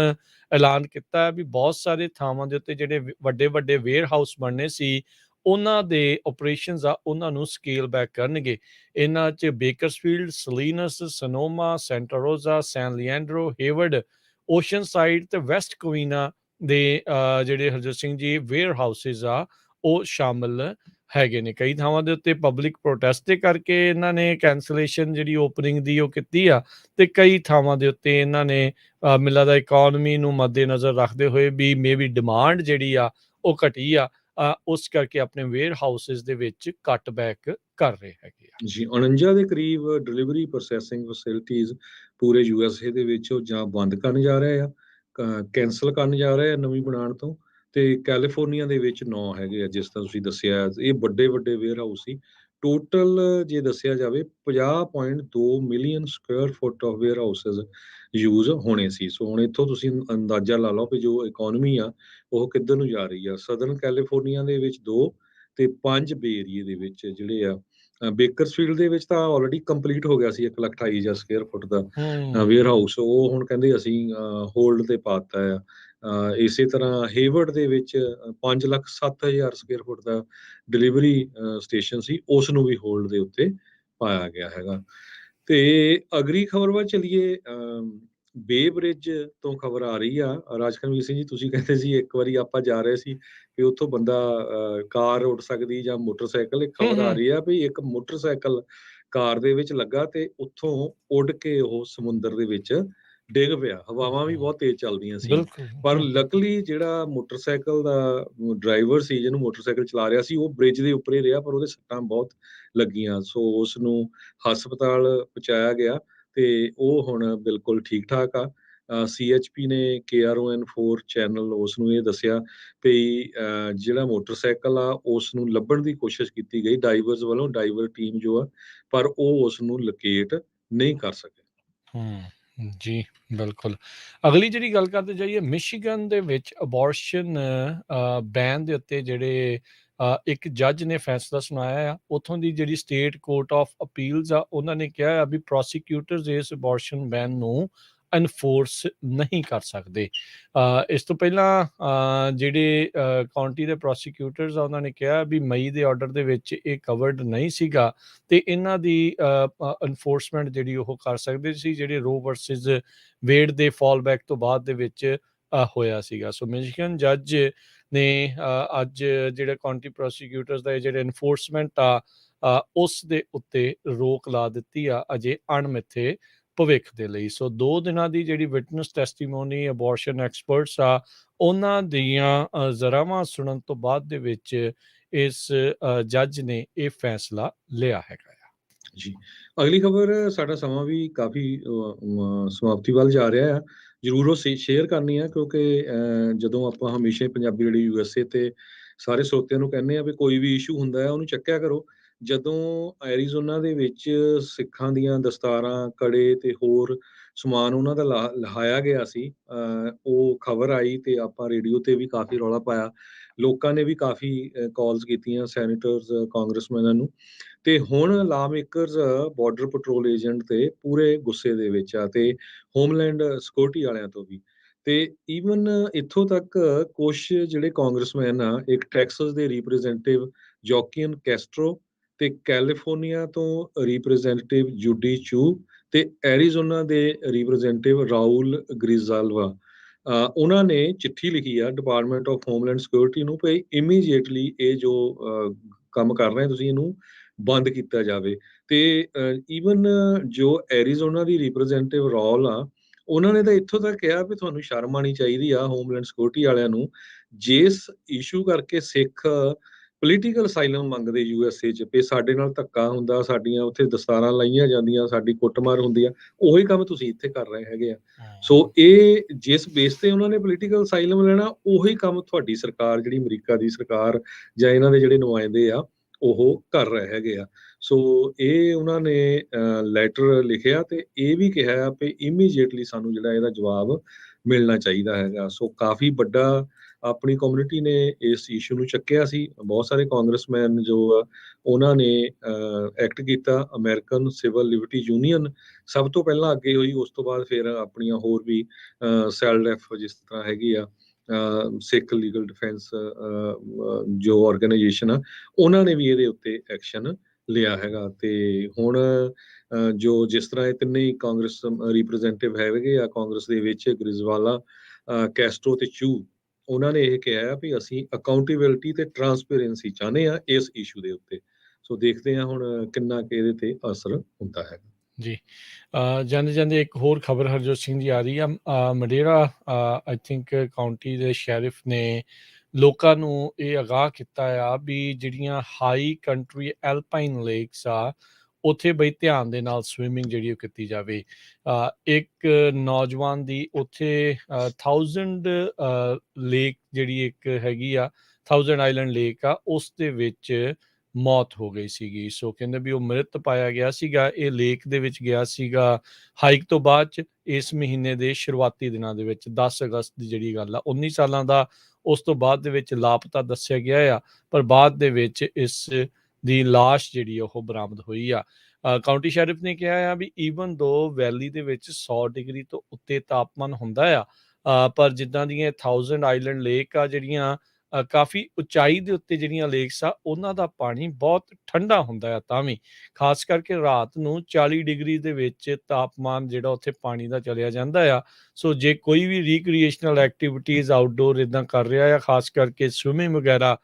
ਐਲਾਨ ਕੀਤਾ ਵੀ ਬਹੁਤ ਸਾਰੇ ਥਾਵਾਂ ਦੇ ਉੱਤੇ ਜਿਹੜੇ ਵੱਡੇ ਵੱਡੇ ਵੇਅਰ ਹਾਊਸ ਬਣਨੇ ਸੀ ਉਹਨਾਂ ਦੇ ਆਪਰੇਸ਼ਨਸ ਆ ਉਹਨਾਂ ਨੂੰ ਸਕੇਲ ਬੈਕ ਕਰਨਗੇ। ਇਹਨਾਂ 'ਚ ਬੇਕਰਸਫੀਲਡ, ਸਲੀਨਸ, ਸਨੋਮਾ, ਸੈਂਟਾ ਰੋਜ਼ਾ, ਸੈਨ ਲਿਐਂਡਰੋ, ਹੇਵਰਡ, ਓਸ਼ਨ ਸਾਈਡ ਤੇ ਵੈਸਟ ਕੋਵੀਨਾ ਦੇ ਜਿਹੜੇ ਹਰਜੋਤ ਸਿੰਘ ਜੀ ਵੇਅਰ ਹਾਊਸਿਸ ਆ ਉਹ ਸ਼ਾਮਲ ਹੈਗੇ ਨੇ। ਕਈ ਥਾਵਾਂ ਦੇ ਉੱਤੇ ਪਬਲਿਕ ਪ੍ਰੋਟੈਸਟ ਦੇ ਕਰਕੇ ਇਹਨਾਂ ਨੇ ਕੈਂਸਲੇਸ਼ਨ ਜਿਹੜੀ ਓਪਨਿੰਗ ਦੀ ਉਹ ਕੀਤੀ ਆ, ਤੇ ਕਈ ਥਾਵਾਂ ਦੇ ਉੱਤੇ ਇਹਨਾਂ ਨੇ ਮੈਨੂੰ ਲੱਗਦਾ ਇਕੋਨਮੀ ਨੂੰ ਮੱਦੇਨਜ਼ਰ ਰੱਖਦੇ ਹੋਏ ਵੀ ਮੇਬੀ ਡਿਮਾਂਡ ਜਿਹੜੀ ਆ ਉਹ ਘਟੀ ਆ, ਉਸ ਕਰਕੇ ਆਪਣੇ ਵੇਅਰ ਹਾਊਸਿਸ ਦੇ ਵਿੱਚ ਕੱਟ ਬੈਕ ਕਰ ਰਹੇ ਹੈਗੇ ਆ। ਜੀ 49 ਦੇ ਕਰੀਬ ਡਿਲੀਵਰੀ ਪ੍ਰੋਸੈਸਿੰਗ ਫੈਸਿਲਿਟੀਜ਼ ਪੂਰੇ USA ਦੇ ਵਿੱਚ ਉਹ ਜਾਂ ਬੰਦ ਕਰਨ ਜਾ ਰਹੇ ਆ, ਕੈਂਸਲ ਕਰਨ ਜਾ ਰਹੇ ਆ ਨਵੀਂ ਬਣਾਉਣ ਤੋਂ, ਤੇ ਕੈਲੀਫੋਰਨੀਆ ਦੇ ਵਿੱਚ 9 ਹੈਗੇ ਆ ਜਿਸ ਤਰ੍ਹਾਂ ਤੁਸੀਂ ਦੱਸਿਆ। ਇਹ ਵੱਡੇ ਵੱਡੇ ਵੇਅਰ ਹਾਊਸ ਸੀ। ਟੋਟਲ ਜੇ ਦੱਸਿਆ ਜਾਵੇ 50.2 million square foot of warehouses use ਹੋਣੇ ਸੀ। ਸੋ ਹੁਣ ਇੱਥੋਂ ਤੁਸੀਂ ਅੰਦਾਜ਼ਾ ਲਾ ਲਓ ਵੀ ਜੋ ਇਕੋਨਮੀ ਆ ਉਹ ਕਿੱਧਰ ਨੂੰ ਜਾ ਰਹੀ ਆ। ਸਦਰਨ ਕੈਲੀਫੋਰਨੀਆ ਦੇ ਵਿੱਚ 2 ਤੇ 5 ਬੇ ਏਰੀਏ ਦੇ ਵਿੱਚ ਜਿਹੜੇ ਆ। ਬੇਕਰਸਫੀਲਡ ਦੇ ਵਿੱਚ ਤਾਂ ਆਲਰੇਡੀ ਕੰਪਲੀਟ ਹੋ ਗਿਆ ਸੀ 1,28,000 ਸਕੁਅਰ ਫੁੱਟ ਦਾ ਵੇਅਰ ਹਾਊਸ, ਉਹ ਹੁਣ ਕਹਿੰਦੇ ਅਸੀਂ ਹੋਲਡ ਤੇ ਪਾਤਾ ਆ। ਇਸੇ ਤਰ੍ਹਾਂ ਹੇਵਰਡ ਦੇ ਵਿੱਚ 5,07,000 ਸਕੁਅਰ ਫੁੱਟ ਦਾ ਡਿਲੀਵਰੀ ਸਟੇਸ਼ਨ ਸੀ, ਉਸ ਨੂੰ ਵੀ ਹੋਲਡ ਦੇ ਉੱਤੇ ਪਾਇਆ ਗਿਆ ਹੈਗਾ। ਤੇ ਅਗਲੀ ਖਬਰ ਵੱਲ ਚੱਲੀਏ। ਬੇ ਬ੍ਰਿਜ ਤੋਂ ਖਬਰ ਆ ਰਹੀ ਆ। ਰਾਜਕਰਮਵੀਰ ਸਿੰਘ ਜੀ, ਤੁਸੀਂ ਕਹਿੰਦੇ ਸੀ ਇੱਕ ਵਾਰੀ ਆਪਾਂ ਜਾ ਰਹੇ ਸੀ ਵੀ ਉੱਥੋਂ ਬੰਦਾ ਕਾਰ ਉੱਡ ਸਕਦੀ ਜਾਂ ਮੋਟਰਸਾਈਕਲ। ਇੱਕ ਖਬਰ ਆ ਰਹੀ ਆ ਵੀ ਇੱਕ ਮੋਟਰਸਾਈਕਲ ਕਾਰ ਦੇ ਵਿੱਚ ਲੱਗਾ ਤੇ ਉੱਥੋਂ ਉੱਡ ਕੇ ਉਹ ਸਮੁੰਦਰ ਦੇ ਵਿੱਚ ਡਿੱਗ ਪਿਆ। ਹਵਾਵਾਂ ਵੀ ਬਹੁਤ ਤੇਜ਼ ਚੱਲਦੀਆਂ ਸੀ, ਬਿਲਕੁਲ ਪਰ ਲੱਕਲੀ ਜਿਹੜਾ ਮੋਟਰਸਾਈਕਲ ਦਾ ਡਰਾਈਵਰ ਸੀ ਜਿਹਨੂੰ ਮੋਟਰਸਾਈਕਲ ਚਲਾ ਰਿਹਾ ਸੀ ਉਹ ਬ੍ਰਿਜ ਦੇ ਉੱਪਰ ਹੀ ਰਿਹਾ, ਪਰ ਉਹਦੇ ਸੱਟਾਂ ਬਹੁਤ ਲੱਗੀਆਂ। ਸੋ ਉਸ ਨੂੰ ਹਸਪਤਾਲ ਪਹੁੰਚਾਇਆ ਗਿਆ ਤੇ ਉਹ ਹੁਣ ਬਿਲਕੁਲ ਠੀਕ ਠਾਕ ਆ। CHP ਨੇ KRON4 ਚੈਨਲ ਉਸ ਨੂੰ ਇਹ ਦੱਸਿਆ ਵੀ ਜਿਹੜਾ ਮੋਟਰਸਾਈਕਲ ਆ ਉਸ ਨੂੰ ਲੱਭਣ ਦੀ ਕੋਸ਼ਿਸ਼ ਕੀਤੀ ਗਈ ਡਾਈਵਰਸ ਵੱਲੋਂ, ਡਾਈਵਰ ਟੀਮ ਜੋ ਆ, ਪਰ ਉਹ ਉਸ ਨੂੰ ਲੋਕੇਟ ਨਹੀਂ ਕਰ ਸਕੇ। ਜੀ ਬਿਲਕੁਲ। ਅਗਲੀ ਜਿਹੜੀ ਗੱਲ ਕਰਦੇ ਜਾਈਏ, ਮਿਸ਼ੀਗਨ ਦੇ ਵਿੱਚ ਅਬੋਰਸ਼ਨ ਬੈਨ ਦੇ ਉੱਤੇ ਜਿਹੜੇ ਇੱਕ ਜੱਜ ਨੇ ਫੈਸਲਾ ਸੁਣਾਇਆ ਆ। ਉੱਥੋਂ ਦੀ ਜਿਹੜੀ ਸਟੇਟ ਕੋਰਟ ਆਫ ਅਪੀਲਸ ਆ ਉਹਨਾਂ ਨੇ ਕਿਹਾ ਆ ਵੀ ਪ੍ਰੋਸੀਕਿਊਟਰਸ ਇਸ ਅਬੋਰਸ਼ਨ ਬੈਨ ਨੂੰ ਐਨਫੋਰਸ ਨਹੀਂ ਕਰ ਸਕਦੇ। ਇਸ ਤੋਂ ਪਹਿਲਾਂ ਜਿਹੜੇ ਕਾਉਂਟੀ ਦੇ ਪ੍ਰੋਸੀਕਿਊਟਰਸ ਆ ਉਹਨਾਂ ਨੇ ਕਿਹਾ ਵੀ ਮਈ ਦੇ ਆਰਡਰ ਦੇ ਵਿੱਚ ਇਹ ਕਵਰਡ ਨਹੀਂ ਸੀਗਾ ਤੇ ਇਹਨਾਂ ਦੀ ਐਨਫੋਰਸਮੈਂਟ ਜਿਹੜੀ ਉਹ ਕਰ ਸਕਦੇ ਸੀ ਜਿਹੜੇ ਰੋ ਵਰਸਿਸ ਵੇਡ ਦੇ ਫਾਲ ਬੈਕ ਤੋਂ ਬਾਅਦ ਦੇ ਵਿੱਚ ਹੋਇਆ ਸੀਗਾ। ਸੋ ਮਿਸ਼ੀਗਨ ਜੱਜ ਨੇ ਅੱਜ ਜਿਹੜੇ ਕਾਉਂਟੀ ਪ੍ਰੋਸੀਕਿਊਟਰਸ ਦਾ ਜਿਹੜੇ ਇਨਫੋਰਸਮੈਂਟ ਆ ਉਸ ਦੇ ਉੱਤੇ ਰੋਕ ਲਾ ਦਿੱਤੀ ਆ ਅਜੇ ਅਣਮਿੱਥੇ ਭਵਿੱਖ ਦੇ ਲਈ। ਸੋ 2 ਦਿਨਾਂ ਦੀ ਜਿਹੜੀ ਵਿਟਨੈਸ ਟੈਸਟੀਮੋਨੀ ਅਬੋਰਸ਼ਨ ਐਕਸਪਰਟਸ ਆ ਉਹਨਾਂ ਦੀਆਂ ਜ਼ਰਾਵਾਂ ਸੁਣਨ ਤੋਂ ਬਾਅਦ ਦੇ ਵਿੱਚ ਇਸ ਜੱਜ ਨੇ ਇਹ ਫੈਸਲਾ ਲਿਆ ਹੈਗਾ ਆ। ਜੀ, ਅਗਲੀ ਖਬਰ ਸਾਡਾ ਸਮਾਂ ਵੀ ਕਾਫੀ ਸਮਾਪਤੀ ਵੱਲ ਜਾ ਰਿਹਾ ਆ। ਜ਼ਰੂਰ ਉਹ ਸ਼ੇਅਰ ਕਰਨੀ ਆ ਕਿਉਂਕਿ ਜਦੋਂ ਆਪਾਂ ਹਮੇਸ਼ਾ ਹੀ ਪੰਜਾਬੀ ਰੇਡੀਓ USA ਤੇ ਸਾਰੇ ਸਰੋਤਿਆਂ ਨੂੰ ਕਹਿੰਦੇ ਆ ਵੀ ਕੋਈ ਵੀ ਇਸ਼ੂ ਹੁੰਦਾ ਹੈ ਉਹਨੂੰ ਚੱਕਿਆ ਕਰੋ। ਜਦੋਂ ਐਰੀਜ਼ੋਨਾ ਦੇ ਵਿੱਚ ਸਿੱਖਾਂ ਦੀਆਂ ਦਸਤਾਰਾਂ, ਕੜੇ ਤੇ ਹੋਰ ਸਮਾਨ ਉਹਨਾਂ ਦਾ ਲਹਾਇਆ ਗਿਆ ਸੀ, ਉਹ ਖਬਰ ਆਈ ਤੇ ਆਪਾਂ ਰੇਡੀਓ ਤੇ ਵੀ ਕਾਫੀ ਰੌਲਾ ਪਾਇਆ। ਲੋਕਾਂ ਨੇ ਵੀ ਕਾਫੀ ਕਾਲਸ ਕੀਤੀਆਂ ਸੈਨੇਟਰਸ, ਕਾਂਗਰਸਮੈਨਾਂ ਨੂੰ। ਤੇ ਹੁਣ ਲਾ ਮੇਕਰਸ ਬਾਰਡਰ ਪੈਟਰੋਲ ਏਜੰਟ ਤੇ ਪੂਰੇ ਗੁੱਸੇ ਦੇ ਵਿੱਚ ਆ ਤੇ ਹੋਮਲੈਂਡ ਸਿਕਿਉਰਿਟੀ ਵਾਲਿਆਂ ਤੋਂ ਵੀ। ਤੇ ਈਵਨ ਇੱਥੋਂ ਤੱਕ ਕੁਛ ਜਿਹੜੇ ਕਾਂਗਰਸਮੈਨ ਆ, ਇੱਕ ਟੈਕਸਸ ਦੇ ਰਿਪਰੈਜ਼ੈਂਟੇਟਿਵ ਜੋਕੀਅਨ ਕੈਸਟਰੋ ਤੇ ਕੈਲੀਫੋਰਨੀਆ ਤੋਂ ਰਿਪਰੈਜ਼ੈਂਟੇਟਿਵ ਜੂਡੀ ਚੂ ਤੇ ਐਰੀਜ਼ੋਨਾ ਦੇ ਰਿਪਰੈਜ਼ੈਂਟੇਟਿਵ ਰਾਉਲ ਗ੍ਰਿਜ਼ਾਲਵਾ, ਉਹਨਾਂ ਨੇ ਚਿੱਠੀ ਲਿਖੀ ਆ ਡਿਪਾਰਟਮੈਂਟ ਆਫ ਹੋਮਲੈਂਡ ਸਿਕਿਉਰਿਟੀ ਨੂੰ ਵੀ ਇਮੀਡੀਏਟਲੀ ਇਹ ਜੋ ਕੰਮ ਕਰ ਰਹੇ ਤੁਸੀਂ ਇਹਨੂੰ ਬੰਦ ਕੀਤਾ ਜਾਵੇ। ਤੇ ਈਵਨ ਜੋ ਐਰੀਜ਼ੋਨਾ ਦੀ ਰਿਪਰੈਜ਼ੈਂਟੇਟਿਵ ਰਾਉਲ ਆ, ਉਹਨਾਂ ਨੇ ਤਾਂ ਇੱਥੋਂ ਤੱਕ ਕਿਹਾ ਵੀ ਤੁਹਾਨੂੰ ਸ਼ਰਮ ਆਉਣੀ ਚਾਹੀਦੀ ਆ ਹੋਮਲੈਂਡ ਸਿਕਿਉਰਿਟੀ ਵਾਲਿਆਂ ਨੂੰ, ਜਿਸ ਇਸ਼ੂ ਕਰਕੇ ਸਿੱਖ ਪੋਲੀਟੀਕਲ ਅਸਾਈਲਮ ਮੰਗਦੇ USA 'ਚ ਵੀ ਸਾਡੇ ਨਾਲ ਧੱਕਾ ਹੁੰਦਾ, ਸਾਡੀਆਂ ਉੱਥੇ ਦਸਤਾਰਾਂ ਲਾਈਆਂ ਜਾਂਦੀਆਂ, ਸਾਡੀ ਕੁੱਟਮਾਰ ਹੁੰਦੀ ਆ, ਉਹੀ ਕੰਮ ਤੁਸੀਂ ਇੱਥੇ ਕਰ ਰਹੇ ਹੈਗੇ ਆ। ਸੋ ਇਹ ਜਿਸ ਬੇਸ ਤੇ ਉਹਨਾਂ ਨੇ ਪੋਲੀਟੀਕਲ ਅਸਾਈਲਮ ਲੈਣਾ, ਉਹੀ ਕੰਮ ਤੁਹਾਡੀ ਸਰਕਾਰ, ਜਿਹੜੀ ਅਮਰੀਕਾ ਦੀ ਸਰਕਾਰ ਜਾਂ ਇਹਨਾਂ ਦੇ ਜਿਹੜੇ ਨੁਮਾਇੰਦੇ ਆ ਉਹ ਕਰ ਰਹੇ ਹੈਗੇ ਆ। ਸੋ ਇਹ ਉਹਨਾਂ ਨੇ ਲੈਟਰ ਲਿਖਿਆ ਤੇ ਇਹ ਵੀ ਕਿਹਾ ਵੀ ਇਮੀਡੀਏਟਲੀ ਸਾਨੂੰ ਜਿਹੜਾ ਇਹਦਾ ਜਵਾਬ ਮਿਲਣਾ ਚਾਹੀਦਾ ਹੈਗਾ। ਸੋ ਕਾਫੀ ਵੱਡਾ ਆਪਣੀ ਕਮਿਊਨਿਟੀ ਨੇ ਇਸ ਇਸ਼ੂ ਨੂੰ ਚੱਕਿਆ ਸੀ। ਬਹੁਤ ਸਾਰੇ ਕਾਂਗਰਸਮੈਨ ਜੋ ਆ ਉਹਨਾਂ ਨੇ ਐਕਟ ਕੀਤਾ। ਅਮਰੀਕਨ ਸਿਵਲ ਲਿਬਰਟੀ ਯੂਨੀਅਨ ਸਭ ਤੋਂ ਪਹਿਲਾਂ ਅੱਗੇ ਹੋਈ, ਉਸ ਤੋਂ ਬਾਅਦ ਫਿਰ ਆਪਣੀਆਂ ਹੋਰ ਵੀ ਸੈਲਡੈਫ ਜਿਸ ਤਰ੍ਹਾਂ ਹੈਗੀ ਆ ਸਿੱਖ ਲੀਗਲ ਡਿਫੈਂਸ ਜੋ ਆਰਗੇਨਾਈਜੇਸ਼ਨ ਆ, ਉਹਨਾਂ ਨੇ ਵੀ ਇਹਦੇ ਉੱਤੇ ਐਕਸ਼ਨ ਲਿਆ ਹੈਗਾ। ਤੇ ਹੁਣ ਜੋ ਜਿਸ ਤਰ੍ਹਾਂ ਇਹ ਤਿੰਨੇ ਹੀ ਕਾਂਗਰਸ ਰਿਪਰੈਜ਼ੈਂਟੇਟਿਵ ਹੈਗੇ ਆ ਕਾਂਗਰਸ ਦੇ ਵਿੱਚ, ਗ੍ਰਿਜ਼ਵਾਲਾ, ਕੈਸਟਰੋ ਤੇ ਚੂ, ਉਹਨਾਂ ਨੇ ਇਹ ਕਿਹਾ ਵੀ ਅਸੀਂ ਅਕਾਊਂਟੇਬਿਲਿਟੀ ਤੇ ਟਰਾਂਸਪੇਰੈਂਸੀ ਚਾਹੁੰਦੇ ਆ ਇਸ ਇਸ਼ੂ ਦੇ ਉੱਤੇ। ਸੋ ਦੇਖਦੇ ਆ ਹੁਣ ਕਿੰਨਾ ਕਿ ਇਹਦੇ ਤੇ ਅਸਰ ਹੁੰਦਾ ਹੈ। ਜੀ, ਜਾਂਦੇ ਜਾਂਦੇ ਇੱਕ ਹੋਰ ਖਬਰ ਹਰਜੋਤ ਸਿੰਘ ਜੀ ਆ ਰਹੀ ਆ। ਮਡੇਰਾ ਆਈ ਥਿੰਕ ਕਾਉਂਟੀ ਦੇ ਸ਼ੈਰਿਫ ਨੇ ਲੋਕਾਂ ਨੂੰ ਇਹ ਅਗਾਹ ਕੀਤਾ ਆ ਵੀ ਜਿਹੜੀਆਂ ਹਾਈ ਕੰਟਰੀ ਐਲਪਾਈਨ ਲੇਕਸ ਆ ਉੱਥੇ ਬਈ ਧਿਆਨ ਦੇ ਨਾਲ ਸਵਿਮਿੰਗ ਜਿਹੜੀ ਉਹ ਕੀਤੀ ਜਾਵੇ। ਇੱਕ ਨੌਜਵਾਨ ਦੀ ਉੱਥੇ 1000 ਲੇਕ ਜਿਹੜੀ ਇੱਕ ਹੈਗੀ ਆ, 1000 ਆਈਲੈਂਡ ਲੇਕ ਆ, ਉਸ ਦੇ ਵਿੱਚ ਮੌਤ ਹੋ ਗਈ ਸੀਗੀ। ਸੋ ਕਹਿੰਦੇ ਵੀ ਉਹ ਮ੍ਰਿਤ ਪਾਇਆ ਗਿਆ ਸੀਗਾ। ਇਹ ਲੇਕ ਦੇ ਵਿੱਚ ਗਿਆ ਸੀਗਾ ਹਾਈਕ ਤੋਂ ਬਾਅਦ 'ਚ ਇਸ ਮਹੀਨੇ ਦੇ ਸ਼ੁਰੂਆਤੀ ਦਿਨਾਂ ਦੇ ਵਿੱਚ, 10 ਅਗਸਤ ਦੀ ਜਿਹੜੀ ਗੱਲ ਆ। 19 ਸਾਲਾਂ ਦਾ ਉਸ ਤੋਂ ਬਾਅਦ ਦੇ ਵਿੱਚ ਲਾਪਤਾ ਦੱਸਿਆ ਗਿਆ ਆ, ਪਰ ਬਾਅਦ ਦੇ ਵਿੱਚ ਇਸ ਦੀ ਲਾਸ਼ ਜਿਹੜੀ ਉਹ ਬਰਾਮਦ ਹੋਈ ਆ। ਕਾਉਂਟੀ ਸ਼ੈਰਿਫ ਨੇ ਕਿਹਾ ਆ ਵੀ ਈਵਨ ਦੋ ਵੈਲੀ ਦੇ ਵਿੱਚ 100 ਡਿਗਰੀ ਤੋਂ ਉੱਤੇ ਤਾਪਮਾਨ ਹੁੰਦਾ ਆ, ਪਰ ਜਿੱਦਾਂ ਦੀਆਂ 1000 ਆਈਲੈਂਡ ਲੇਕ ਆ ਜਿਹੜੀਆਂ ਕਾਫੀ ਉਚਾਈ ਦੇ ਉੱਤੇ ਜਿਹੜੀਆਂ ਲੇਕਸ ਆ, ਉਹਨਾਂ ਦਾ ਪਾਣੀ ਬਹੁਤ ਠੰਡਾ ਹੁੰਦਾ ਆ। ਤਾਂ ਵੀ ਖਾਸ ਕਰਕੇ ਰਾਤ ਨੂੰ 40 ਡਿਗਰੀ ਦੇ ਵਿੱਚ ਤਾਪਮਾਨ ਜਿਹੜਾ ਉੱਥੇ ਪਾਣੀ ਦਾ ਚਲਿਆ ਜਾਂਦਾ ਆ। ਸੋ ਜੇ ਕੋਈ ਵੀ ਰੀਕ੍ਰੀਏਸ਼ਨਲ ਐਕਟੀਵਿਟੀਜ਼ ਆਊਟਡੋਰ ਇੱਦਾਂ ਕਰ ਰਿਹਾ ਆ, ਖਾਸ ਕਰਕੇ ਸਵਿਮਿੰਗ ਵਗੈਰਾ,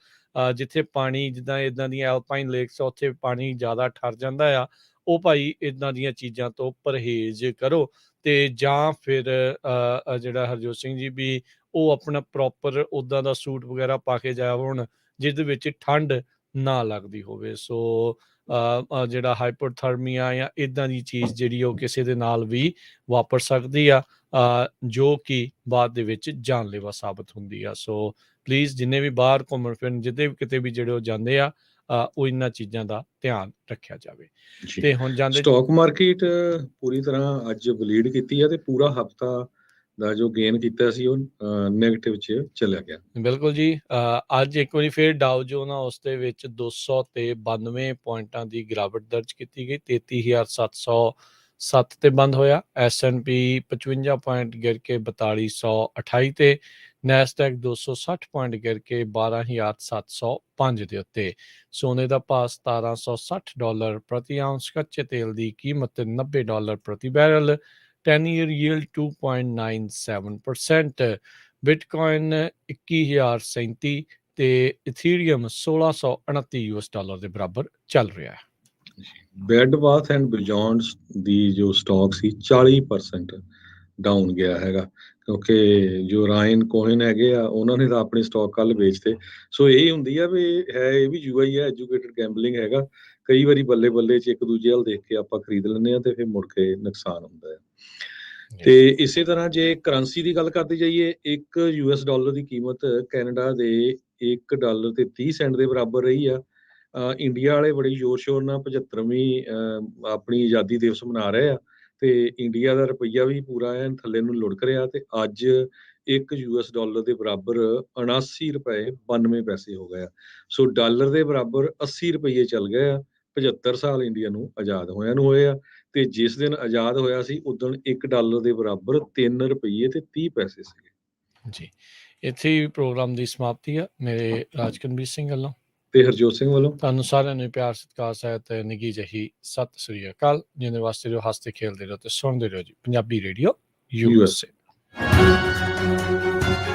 ਜਿੱਥੇ ਪਾਣੀ ਜਿੱਦਾਂ ਇੱਦਾਂ ਦੀਆਂ ਐਲਪਾਈਨ ਲੇਕਸ ਆ ਉੱਥੇ ਪਾਣੀ ਜ਼ਿਆਦਾ ਠਰ ਜਾਂਦਾ ਆ, ਉਹ ਭਾਈ ਇੱਦਾਂ ਦੀਆਂ ਚੀਜ਼ਾਂ ਤੋਂ ਪਰਹੇਜ਼ ਕਰੋ। ਤੇ ਜਾਂ ਫਿਰ ਜਿਹੜਾ ਹਰਜੋਤ ਸਿੰਘ ਜੀ ਵੀ ਉਹ ਆਪਣਾ ਪ੍ਰੋਪਰ ਉੱਦਾਂ ਦਾ ਸੂਟ ਵਗੈਰਾ ਪਾ ਕੇ ਜਾਇਆ ਹੋਣ ਜਿਹਦੇ ਵਿੱਚ ਠੰਡ ਨਾ ਲੱਗਦੀ ਹੋਵੇ। ਸੋ ਜਿਹੜਾ ਹਾਈਪੋਥਰਮੀਆ ਜਾਂ ਇੱਦਾਂ ਦੀ ਚੀਜ਼ ਜਿਹੜੀ ਉਹ ਕਿਸੇ ਦੇ ਨਾਲ ਵੀ ਵਾਪਰ ਸਕਦੀ ਆ, ਜੋ ਕਿ ਬਾਅਦ ਦੇ ਵਿੱਚ ਜਾਨਲੇਵਾ ਸਾਬਤ ਹੁੰਦੀ ਆ। ਸੋ ਪਲੀਜ਼ ਜਿੰਨੇ ਵੀ ਬਾਹਰ ਘੁੰਮਣ ਫਿਰਨ ਜਿੱਦੇ ਵੀ ਕਿਤੇ ਵੀ ਜਿਹੜੇ ਉਹ ਜਾਂਦੇ ਆ, ਉਹ ਇਹਨਾਂ ਚੀਜ਼ਾਂ ਦਾ ਧਿਆਨ ਰੱਖਿਆ ਜਾਵੇ। ਤੇ ਹੁਣ ਜਾਂਦੇ ਸਟਾਕ ਮਾਰਕੀਟ ਪੂਰੀ ਤਰ੍ਹਾਂ ਅੱਜ ਬਲੀਡ ਕੀਤੀ ਆ ਤੇ ਪੂਰਾ ਹਫਤਾ ਦਾ ਜੋ ਗੇਨ ਕੀਤਾ ਸੀ ਉਹ ਨੈਗੇਟਿਵ 'ਚ ਚਲਿਆ ਗਿਆ। ਬਿਲਕੁਲ ਜੀ, ਅੱਜ ਇੱਕ ਵਾਰੀ ਫਿਰ ਡਾਓ ਜੋਨ ਆ ਉਸ ਦੇ ਵਿੱਚ 292 ਪੁਆਇੰਟਾਂ ਦੀ ਗਿਰਾਵਟ ਦਰਜ ਕੀਤੀ ਗਈ, 33,707 ਤੇ ਬੰਦ ਹੋਇਆ। S&P 55 ਪੁਆਇੰਟ ਗਿਰ ਕੇ 4228 ਤੇ, ਨੈਸਡੈਕ 260 ਪੁਆਇੰਟ ਗਿਰ ਕੇ 12,705 ਦੇ ਉੱਤੇ। ਸੋਨੇ ਦਾ ਭਾਅ $1760 ਪ੍ਰਤੀ ਆਉਂਸ, ਕੱਚੇ ਤੇਲ ਦੀ ਕੀਮਤ $90 ਪ੍ਰਤੀ ਬੈਰਲ, 10 year yield 2.97%। ਬਿਟਕੋਇਨ 21,037 ਤੇ ਇਥੀਰੀਅਮ $1629 ਦੇ ਬਰਾਬਰ ਚੱਲ ਰਿਹਾ ਹੈ। ਬੈਡ ਬਾਥ ਐਂਡ ਬਿਯੋਂਡ ਦੀ ਜੋ ਸਟਾਕ ਸੀ 40% ਡਾਊਨ ਗਿਆ ਹੈਗਾ, ਕਿਉਂਕਿ ਜੋ ਰਾਇਨ ਕੋਹਨ ਹੈਗੇ ਆ ਉਹਨਾਂ ਨੇ ਤਾਂ ਆਪਣੇ ਸਟਾਕ ਕੱਲ ਵੇਚਤੇ। ਸੋ ਇਹ ਹੁੰਦੀ ਆ ਵੀ ਇਹ ਵੀ ਜੂਆ ਹੀ ਹੈ, ਐਜੂਕੇਟਡ ਗੈਂਬਲਿੰਗ ਹੈਗਾ। ਕਈ ਵਾਰੀ ਬੱਲੇ ਬੱਲੇ 'ਚ ਇੱਕ ਦੂਜੇ ਵੱਲ ਦੇਖ ਕੇ ਆਪਾਂ ਖਰੀਦ ਲੈਂਦੇ ਆ ਤੇ ਫਿਰ ਮੁੜ ਕੇ ਨੁਕਸਾਨ ਹੁੰਦਾ ਹੈ। ਤੇ ਇਸੇ ਤਰ੍ਹਾਂ ਜੇ ਕਰੰਸੀ ਦੀ ਗੱਲ ਕਰਦੇ ਜਾਈਏ, ਇੱਕ $US ਦੀ ਕੀਮਤ ਕੈਨੇਡਾ ਦੇ $1 ਤੇ 30 ਸੈਂਟ ਦੇ ਬਰਾਬਰ ਰਹੀ ਆ। ਇੰਡੀਆ ਵਾਲੇ ਬੜੀ ਜ਼ੋਰ ਸ਼ੋਰ ਨਾਲ 75ਵੀਂ ਆਪਣੀ ਆਜ਼ਾਦੀ ਦਿਵਸ ਮਨਾ ਰਹੇ ਆ, ਤੇ ਇੰਡੀਆ ਦਾ ਰੁਪਈਆ ਵੀ ਪੂਰਾ ਐਨ ਥੱਲੇ ਨੂੰ ਲੁੜਕ ਰਿਹਾ, ਤੇ ਅੱਜ ਇੱਕ $US ਦੇ ਬਰਾਬਰ 79 ਰੁਪਏ 92 ਪੈਸੇ ਹੋ ਗਏ ਆ। ਸੋ ਡਾਲਰ ਦੇ ਬਰਾਬਰ 80 ਰੁਪਏ ਚੱਲ ਗਏ ਆ। 75 ਸਾਲ ਇੰਡੀਆ ਨੂੰ ਆਜ਼ਾਦ ਹੋਇਆ ਨੂੰ ਹੋਏ ਆ, ਤੇ ਜਿਸ ਦਿਨ ਆਜ਼ਾਦ ਹੋਇਆ ਸੀ ਉਦੋਂ $1 ਦੇ ਬਰਾਬਰ 3 ਰੁਪਏ ਤੇ 30 ਪੈਸੇ ਸੀਗੇ। ਜੀ, ਇੱਥੇ ਹੀ ਪ੍ਰੋਗਰਾਮ ਦੀ ਸਮਾਪਤੀ ਆ। ਮੇਰੇ ਰਾਜਕਨਵੀਰ ਸਿੰਘ ਵੱਲੋਂ ਤੇ ਹਰਜੋਤ ਸਿੰਘ ਵੱਲੋਂ ਤੁਹਾਨੂੰ ਸਾਰਿਆਂ ਨੂੰ ਪਿਆਰ ਸਤਿਕਾਰ ਸਹਿਤ ਨਿੱਘੀ ਜਿਹੀ ਸਤਿ ਸ੍ਰੀ ਅਕਾਲ। ਜਿਹਦੇ ਵਾਸਤੇ ਜੋ ਹੱਸਦੇ ਖੇਲਦੇ ਰਹੋ ਤੇ ਸੁਣਦੇ ਰਹੋ ਜੀ ਪੰਜਾਬੀ ਰੇਡੀਓ USA।